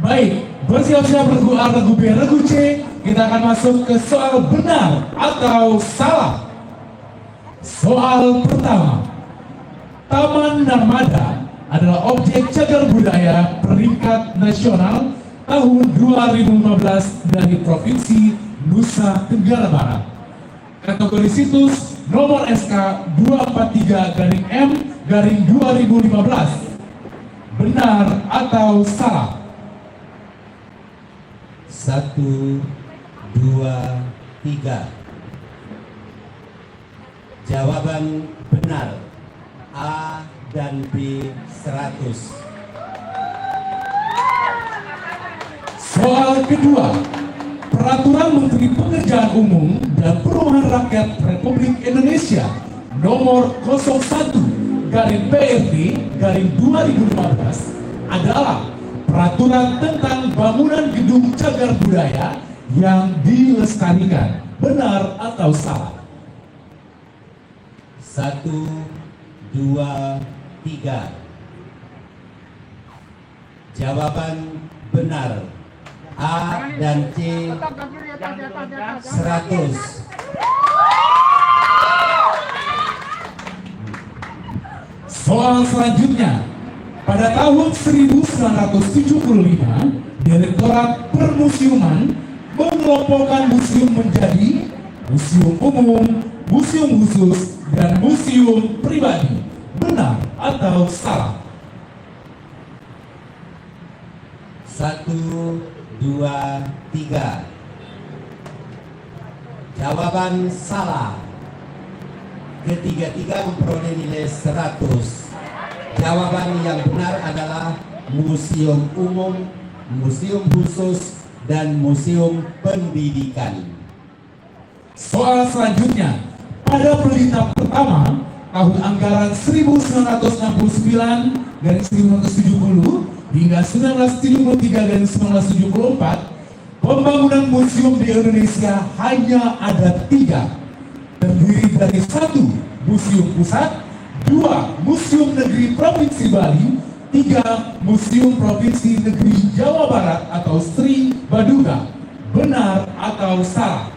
Baik, bersiap-siap regu A, regu B, regu C. Kita akan masuk ke soal benar atau salah. Soal pertama. Taman Narmada adalah objek cagar budaya peringkat nasional tahun 2015 dari Provinsi Nusa Tenggara Barat. Kategori situs nomor SK 243-M-2015. Benar atau salah? 1, 2, 3. Jawaban benar A dan B 100. Soal kedua, Peraturan Menteri Pekerjaan Umum dan Perumahan Rakyat Republik Indonesia Nomor 01/PRT/2015 adalah peraturan tentang bangunan gedung cagar budaya yang dilestarikan. Benar atau salah? 1, 2, 3. Jawaban benar A dan C 100. Soal selanjutnya, pada tahun 1975, Direktorat Permusiuman mengelompokkan museum menjadi museum umum, museum khusus, dan museum pribadi. Benar atau salah? 1, 2, 3. Jawaban salah. Ketiga-tiga memperoleh nilai 100. Jawaban yang benar adalah museum umum, museum khusus, dan museum pendidikan. Soal selanjutnya, pada pelita pertama tahun anggaran 1969 dari 1970 hingga 1973 dan 1974, pembangunan museum di Indonesia hanya ada 3. Terdiri dari 1 museum pusat, 2 museum negeri provinsi Bali, 3 museum provinsi negeri Jawa Barat atau Sri Baduga. Benar atau salah?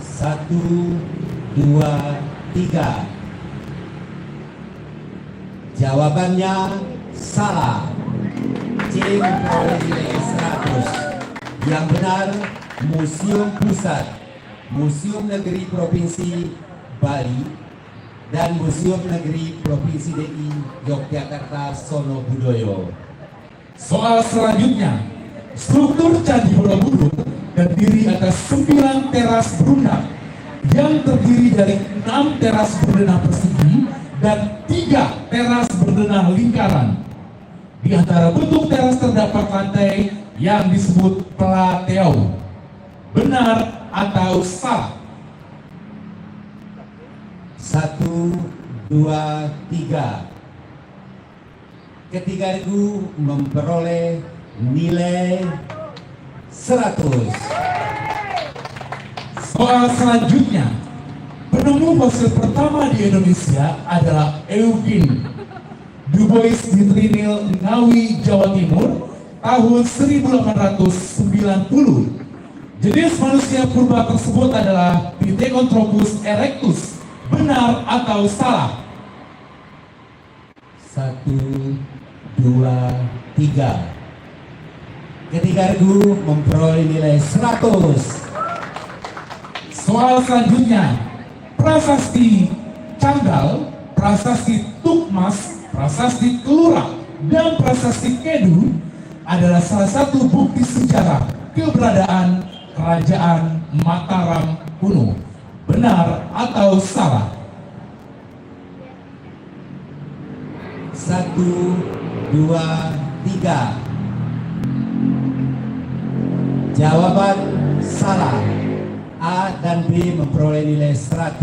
1, 2, 3. Jawabannya salah. C memperoleh nilai 100. Yang benar, museum pusat, museum negeri provinsi Bali, dan museum negeri provinsi DI Yogyakarta Sono Budoyo. Soal selanjutnya, struktur Candi Borobudur terdiri atas 9 teras berunak yang terdiri dari 6 teras berdenah persegi dan 3 teras berdenah lingkaran. Di antara bentuk teras terdapat lantai yang disebut plateau. Benar atau salah? 1, 2, 3. Ketiga-tiga memperoleh nilai 100. Soal selanjutnya, penemu fosil pertama di Indonesia adalah Eugene Dubois di Trinil, Ngawi, Jawa Timur, tahun 1890. Jenis manusia purba tersebut adalah Pithecanthropus erectus. Benar atau salah? 1, 2, 3. Ketiga-tiga memperoleh nilai 100. Soal selanjutnya, prasasti Canggal, prasasti Tukmas, prasasti Kelura, dan prasasti Kedu adalah salah satu bukti sejarah keberadaan Kerajaan Mataram kuno. Benar atau salah? 1, 2, 3. Jawaban salah. A dan B memperoleh nilai 100.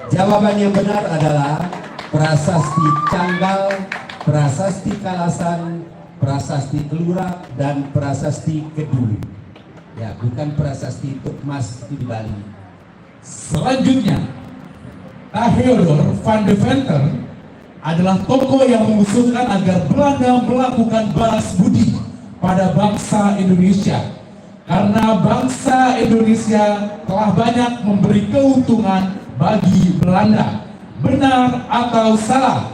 Jawaban yang benar adalah prasasti Canggal, prasasti Kalasan, prasasti Kelura, dan prasasti Kedu. Ya, bukan prasasti Tukmas di Bali. Selanjutnya, Theodor van de Venter adalah tokoh yang mengusulkan agar Belanda melakukan balas budi pada bangsa Indonesia karena bangsa Indonesia telah banyak memberi keuntungan bagi Belanda. Benar atau salah?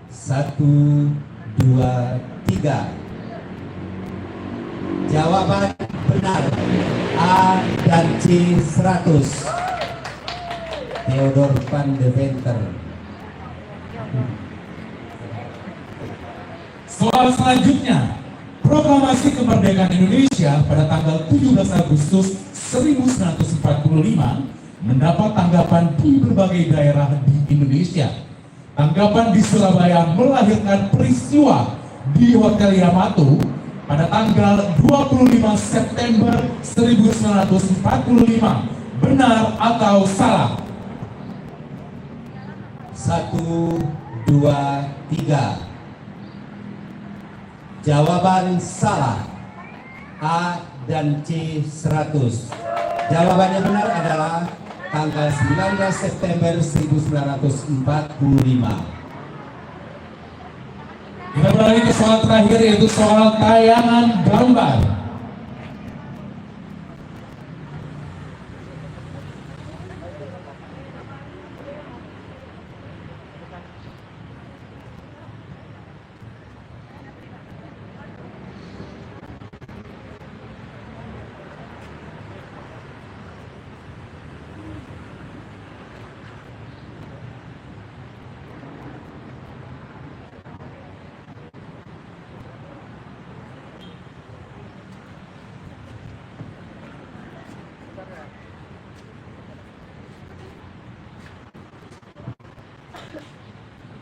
1, 2, 3. Jawaban benar. A dan C 100. Theodor van de Venter. Soal selanjutnya, Proklamasi Kemerdekaan Indonesia pada tanggal 17 Agustus 1945 mendapat tanggapan di berbagai daerah di Indonesia. Tanggapan di Surabaya melahirkan peristiwa di Hotel Yamato pada tanggal 25 September 1945. Benar atau salah? 1, 2, 3. Jawaban salah. A dan C 100. Jawaban yang benar adalah tanggal 19 September 1945. Kita beralih ke soal terakhir yaitu soal tayangan gambar.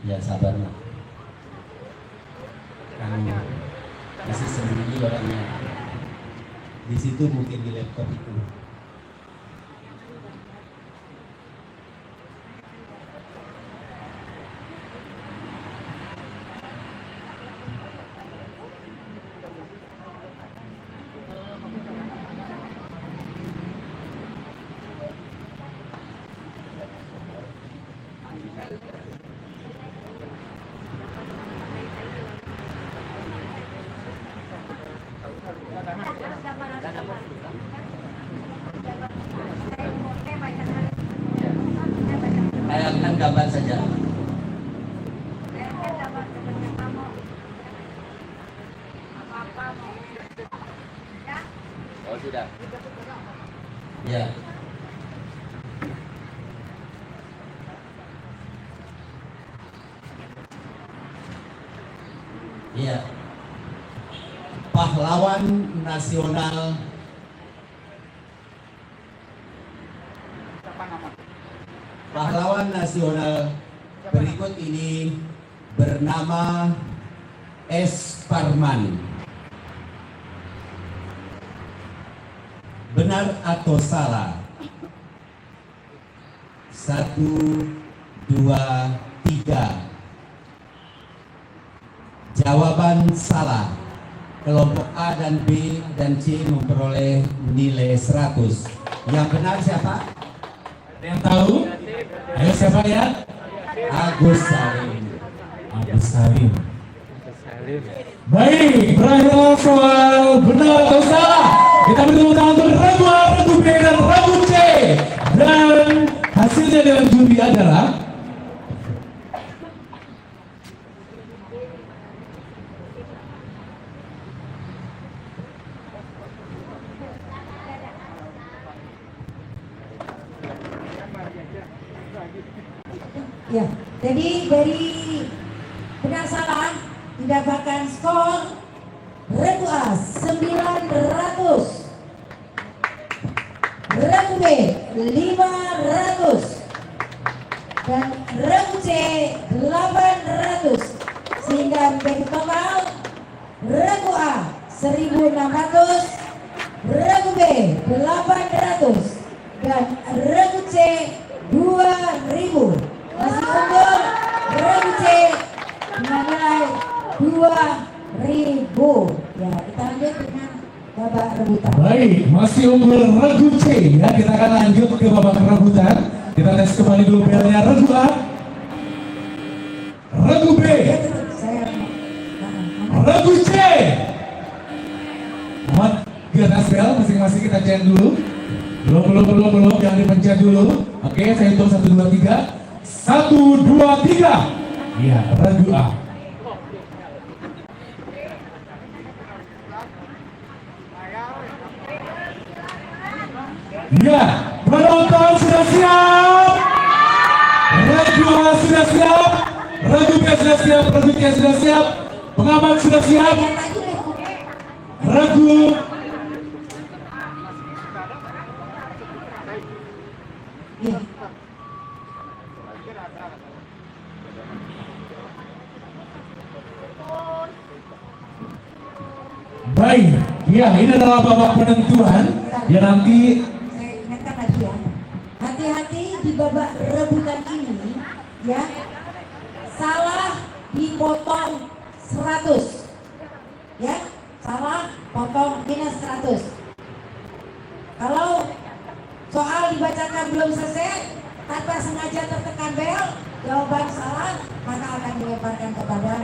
Ya sabar lah. Kan masih sendiri orangnya. Di situ mungkin di laptop itu. Tayangkan gambar saja. Oh sudah. Ya. Iya. Pahlawan nasional berikut ini bernama S. Parman. Benar atau salah? 1, 2, 3. Jawaban salah. Kelompok A dan B dan C memperoleh nilai 100. Yang benar siapa? Ada yang tahu? Ayo siapa ya? Agus Salim. Agus Salim. Salim. Baik, berakhirlah soal benar atau salah. Kita beri tepuk tangan untuk Ragu A, Ragu B, dan Ragu C. Dan hasilnya dalam juri adalah Ya, jadi dari benar salah mendapatkan skor Regu A 900, Regu B 500, dan Regu C 800, sehingga menjadi total Regu A 1600, Regu B 800, dan Regu C 2000. Masih unggul Regu C dengan nilai 2000. Ya, kita lanjut dengan babak rebutan. baik, masih unggul Ragu C ya. Kita akan lanjut ke babak rebutan. Kita tes kembali dulu belnya Ragu A, Ragu B, Ya, tetap saya Ragu C. Amat ganas bel masing-masing kita cek dulu. Belum, jangan dipencet dulu. Oke, saya hitung 1, 2, 3. 1, 2, 3. Iya, Ragu A. Iya, penonton sudah siap. Ragu A sudah siap. Ragu B sudah siap. Ragu C sudah siap. Pengamat sudah siap. yang maju deh. Ragu Ya. baik. Ya, ini adalah babak penentuan. Ya nanti Saya ingatkan lagi ya, hati-hati di babak rebutan ini ya, salah dipotong 100 ya, salah potong minus 100. Kalau soal dibacakan belum selesai tanpa sengaja tertekan bel, jawaban salah, maka akan dilemparkan kepada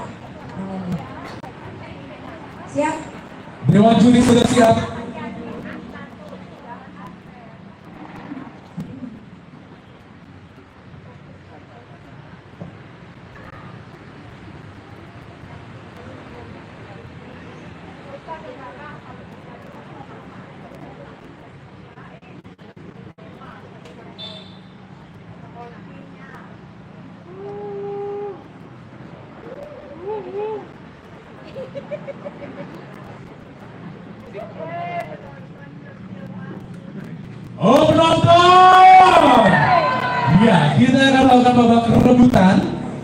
Siap? Dewan juri sudah siap. Oh penonton, ya kita akan melakukan babak rebutan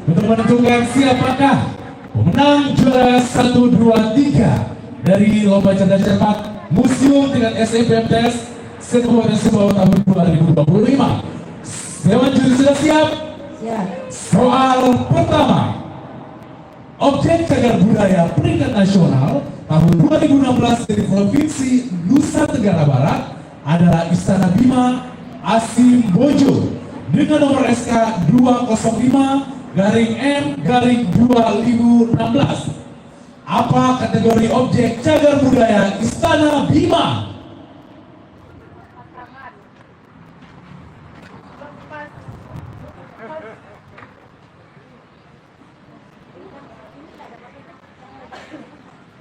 untuk menentukan siapakah pemenang juara 1, 2, 3 dari lomba cerdas cermat Museum tingkat SMPMTS Kabupaten Sumbawa tahun 2025. Dewan juri sudah siap? Siap. Soal pertama, objek cagar budaya peringkat nasional tahun 2016 dari Provinsi Nusa Tenggara Barat adalah Istana Bima Asim Bojo dengan nomor SK 205-M-2016. Apa kategori objek cagar budaya Istana Bima?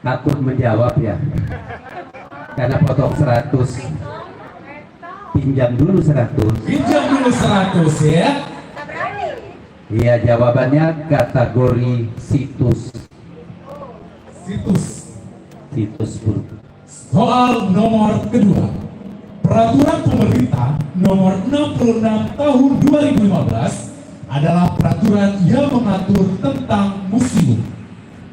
Takut menjawab ya, karena potong 100. Pinjam dulu 100. Pinjam dulu 100 ya. Iya, jawabannya kategori situs. Situs buruk. Soal nomor kedua, peraturan pemerintah nomor 66 tahun 2015 adalah peraturan yang mengatur tentang museum.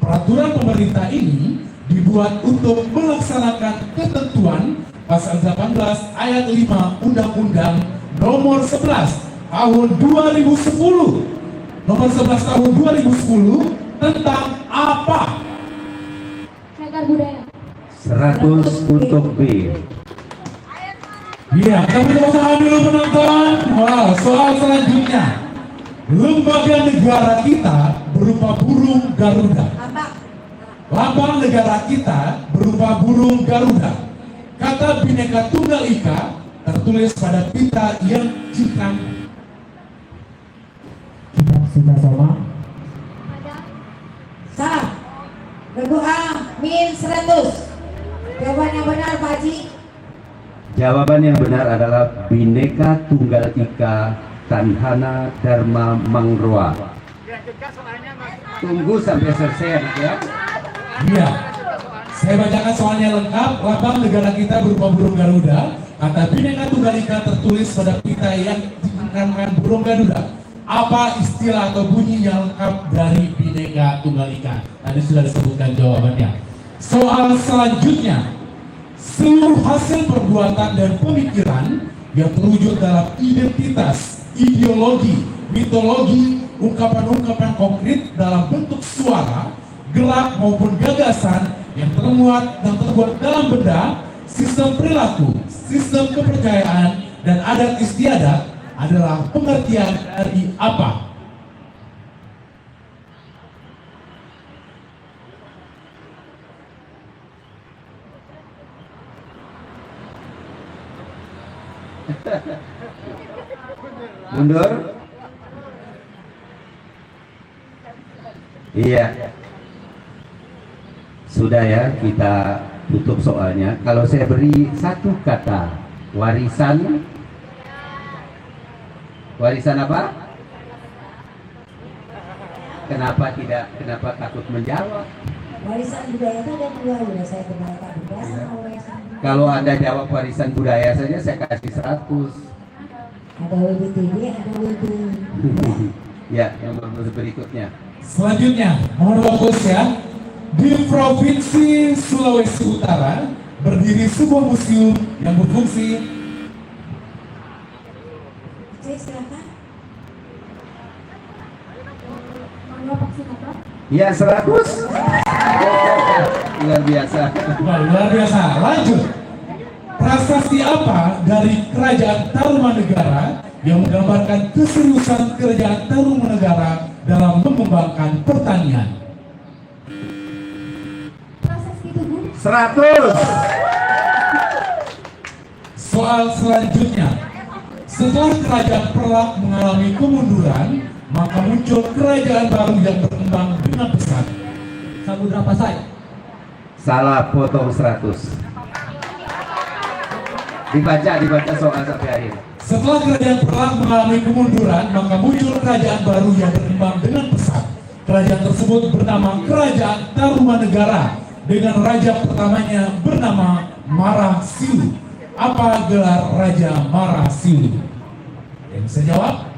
Peraturan pemerintah ini dibuat untuk melaksanakan ketentuan pasal 18 ayat 5 Undang-Undang nomor 11 tahun 2010. Nomor 11 tahun 2010 tentang apa? Cagar budaya. 100 untuk B. Iya, kami tepuk tangan dulu penonton. Wow, soal selanjutnya. Lembaga negara kita berupa burung Garuda. Lambang negara kita berupa burung Garuda. Kata Bhinneka Tunggal Ika tertulis pada pita yang jingkrak. Kitab Sita Soma. Salah. Regu A, min 100. Jawaban yang benar, Pak Haji. Jawaban yang benar adalah Bhinneka Tunggal Ika Tanhana Dharma Mangroa. Tunggu sampai selesai ya. Iya, saya bacakan soalnya lengkap. Lambang negara kita berupa burung Garuda. Kata Bhinneka Tunggal Ika tertulis pada pita yang dijingkrakkan burung Garuda. Apa istilah atau bunyi yang lengkap dari Bhinneka Tunggal Ika? Tadi sudah disebutkan jawabannya. Soal selanjutnya, seluruh hasil perbuatan dan pemikiran yang terwujud dalam identitas, ideologi, mitologi, ungkapan-ungkapan konkret dalam bentuk suara, gerak maupun gagasan yang termuat dan terbuat dalam benda, sistem perilaku, sistem kepercayaan, dan adat istiadat adalah pengertian dari apa? Mundur. Iya. Sudah ya, kita tutup soalnya. Kalau saya beri satu kata, warisan. Warisan apa? Kenapa takut menjawab? Warisan budaya itu ada dua, udah saya kenalkan. Sama warisan. Kalau Anda jawab warisan budaya saja saya kasih 100. Ada WBTD, ada WB. Ya, nomor berikutnya. Selanjutnya, mohon fokus ya. Di Provinsi Sulawesi Utara berdiri sebuah museum yang berfungsi. Saya silakan. Ya, 100. Luar biasa. Wah, luar biasa. Lanjut. Prasasti apa dari Kerajaan Tarumanegara yang menggambarkan keseriusan Kerajaan Tarumanegara dalam mengembangkan pertanian? Soal selanjutnya, setelah kerajaan Perak mengalami kemunduran, maka muncul kerajaan baru yang berkembang dengan pesat. Samudra Pasai. Salah, potong 100. Dibaca soal sampai akhir. Setelah kerajaan Perak mengalami kemunduran, maka muncul kerajaan baru yang berkembang dengan pesat. Kerajaan tersebut bernama Kerajaan Tarumanegara dengan raja pertamanya bernama Marasilu. Apa gelar Raja Marasilu? Yang bisa jawab?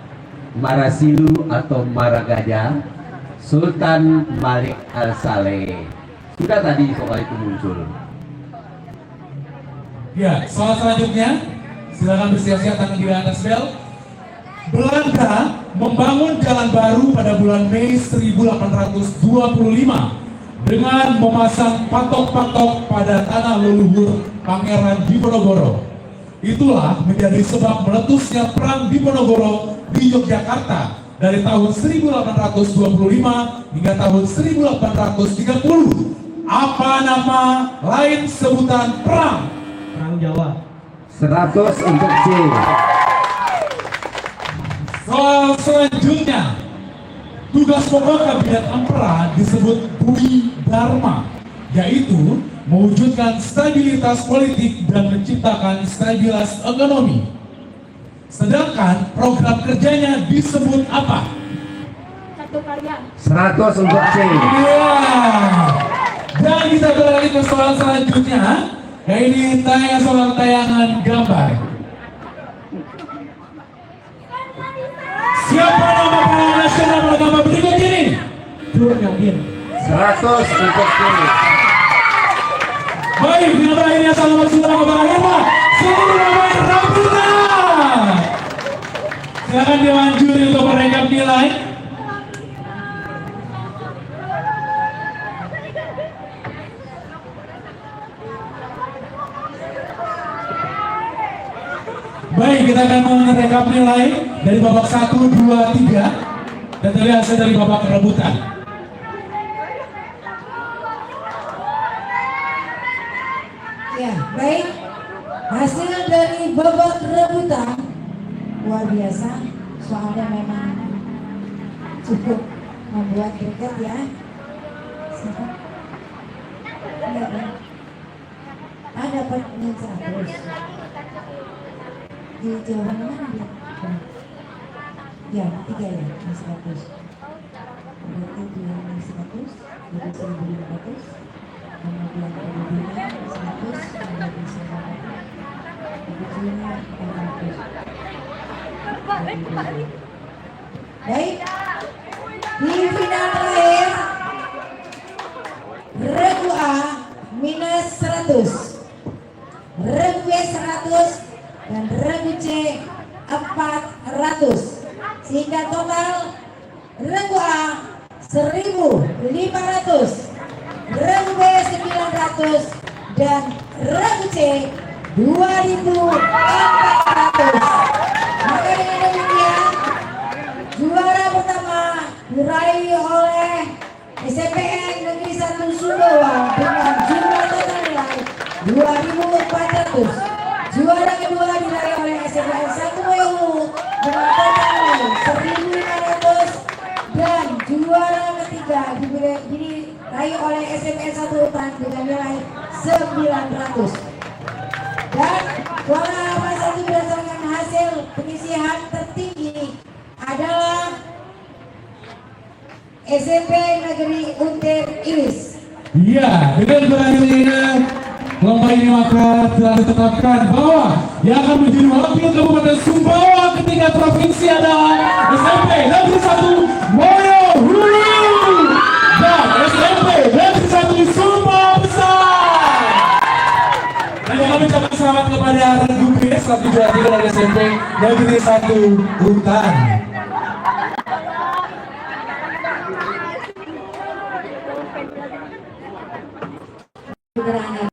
Marasilu atau Maragajah, Sultan Malik Al-Saleh. Sudah tadi soal itu muncul. Ya, soal selanjutnya, silakan bersiap-siap tangan di atas bel. Belanda membangun jalan baru pada bulan Mei 1825 dengan memasang patok-patok pada tanah leluhur Pangeran Diponegoro. Itulah menjadi sebab meletusnya perang Diponegoro di Yogyakarta dari tahun 1825 hingga tahun 1830. Apa nama lain sebutan perang? Perang Jawa. 100 untuk C. Soal selanjutnya, tugas pokok kabinet Ampera disebut Bui Dharma, yaitu mewujudkan stabilitas politik dan menciptakan stabilitas ekonomi. Sedangkan program kerjanya disebut apa? 100 untuk C. Iya. Dan kita beralih ke soal selanjutnya, ini soal tayangan gambar. Siapa nama pahlawan nasional pada gambar berikut ini? Tur Yongin. 100 untuk C. Baik, dengan berakhirnya selamat sudah berakhir, seluruh pemain rebutan. Silakan Dewan Juri untuk merekap nilai. Baik, kita akan merekap nilai dari babak 1, 2, 3 dan dari hasil dari babak rebutan. Ya, baik. Hasil dari babak rebutan luar biasa. Soalnya memang cukup membuat greget ya. Siapa? Iya, kan? Ada pertanyaan 100. Di jawaban mana dia? Ya, 3 ya, 100. Berarti dia 100, jadi 1.500. Kemudian kedua 100, menjadi 900. Kecilnya 400. Baik, di final terakhir Regu A minus 100, Regu B 100, dan Regu C 400, sehingga total Regu A 1.500, Regu B 900, dan Regu C 2.400. Maka dengan demikian juara pertama diraih oleh SMPN Negeri 1 Sumbawa dengan jumlah total nilai 2.400. Juara kedua diraih oleh SMPN 1 WU dengan total nilai 1.500, dan juara ketiga diraih oleh SMPN 1 UTAN dengan nilai 900. Dan juara nomor 1 berdasarkan hasil penyisihan tertinggi adalah SMP Negeri Untir Ilis. Iya, dengan berakhirnya lomba ini maka telah ditetapkan bahwa yang akan menjadi wakil Kabupaten Sumbawa ketika provinsi adalah SMP Negeri 1 Moyo Hulu dan SMP Negeri 1 Sumbawa Besar. Dan kami ucapkan selamat kepada Regu B selaku juara 3 dari SMP Negeri 1 Utan. Sederhana.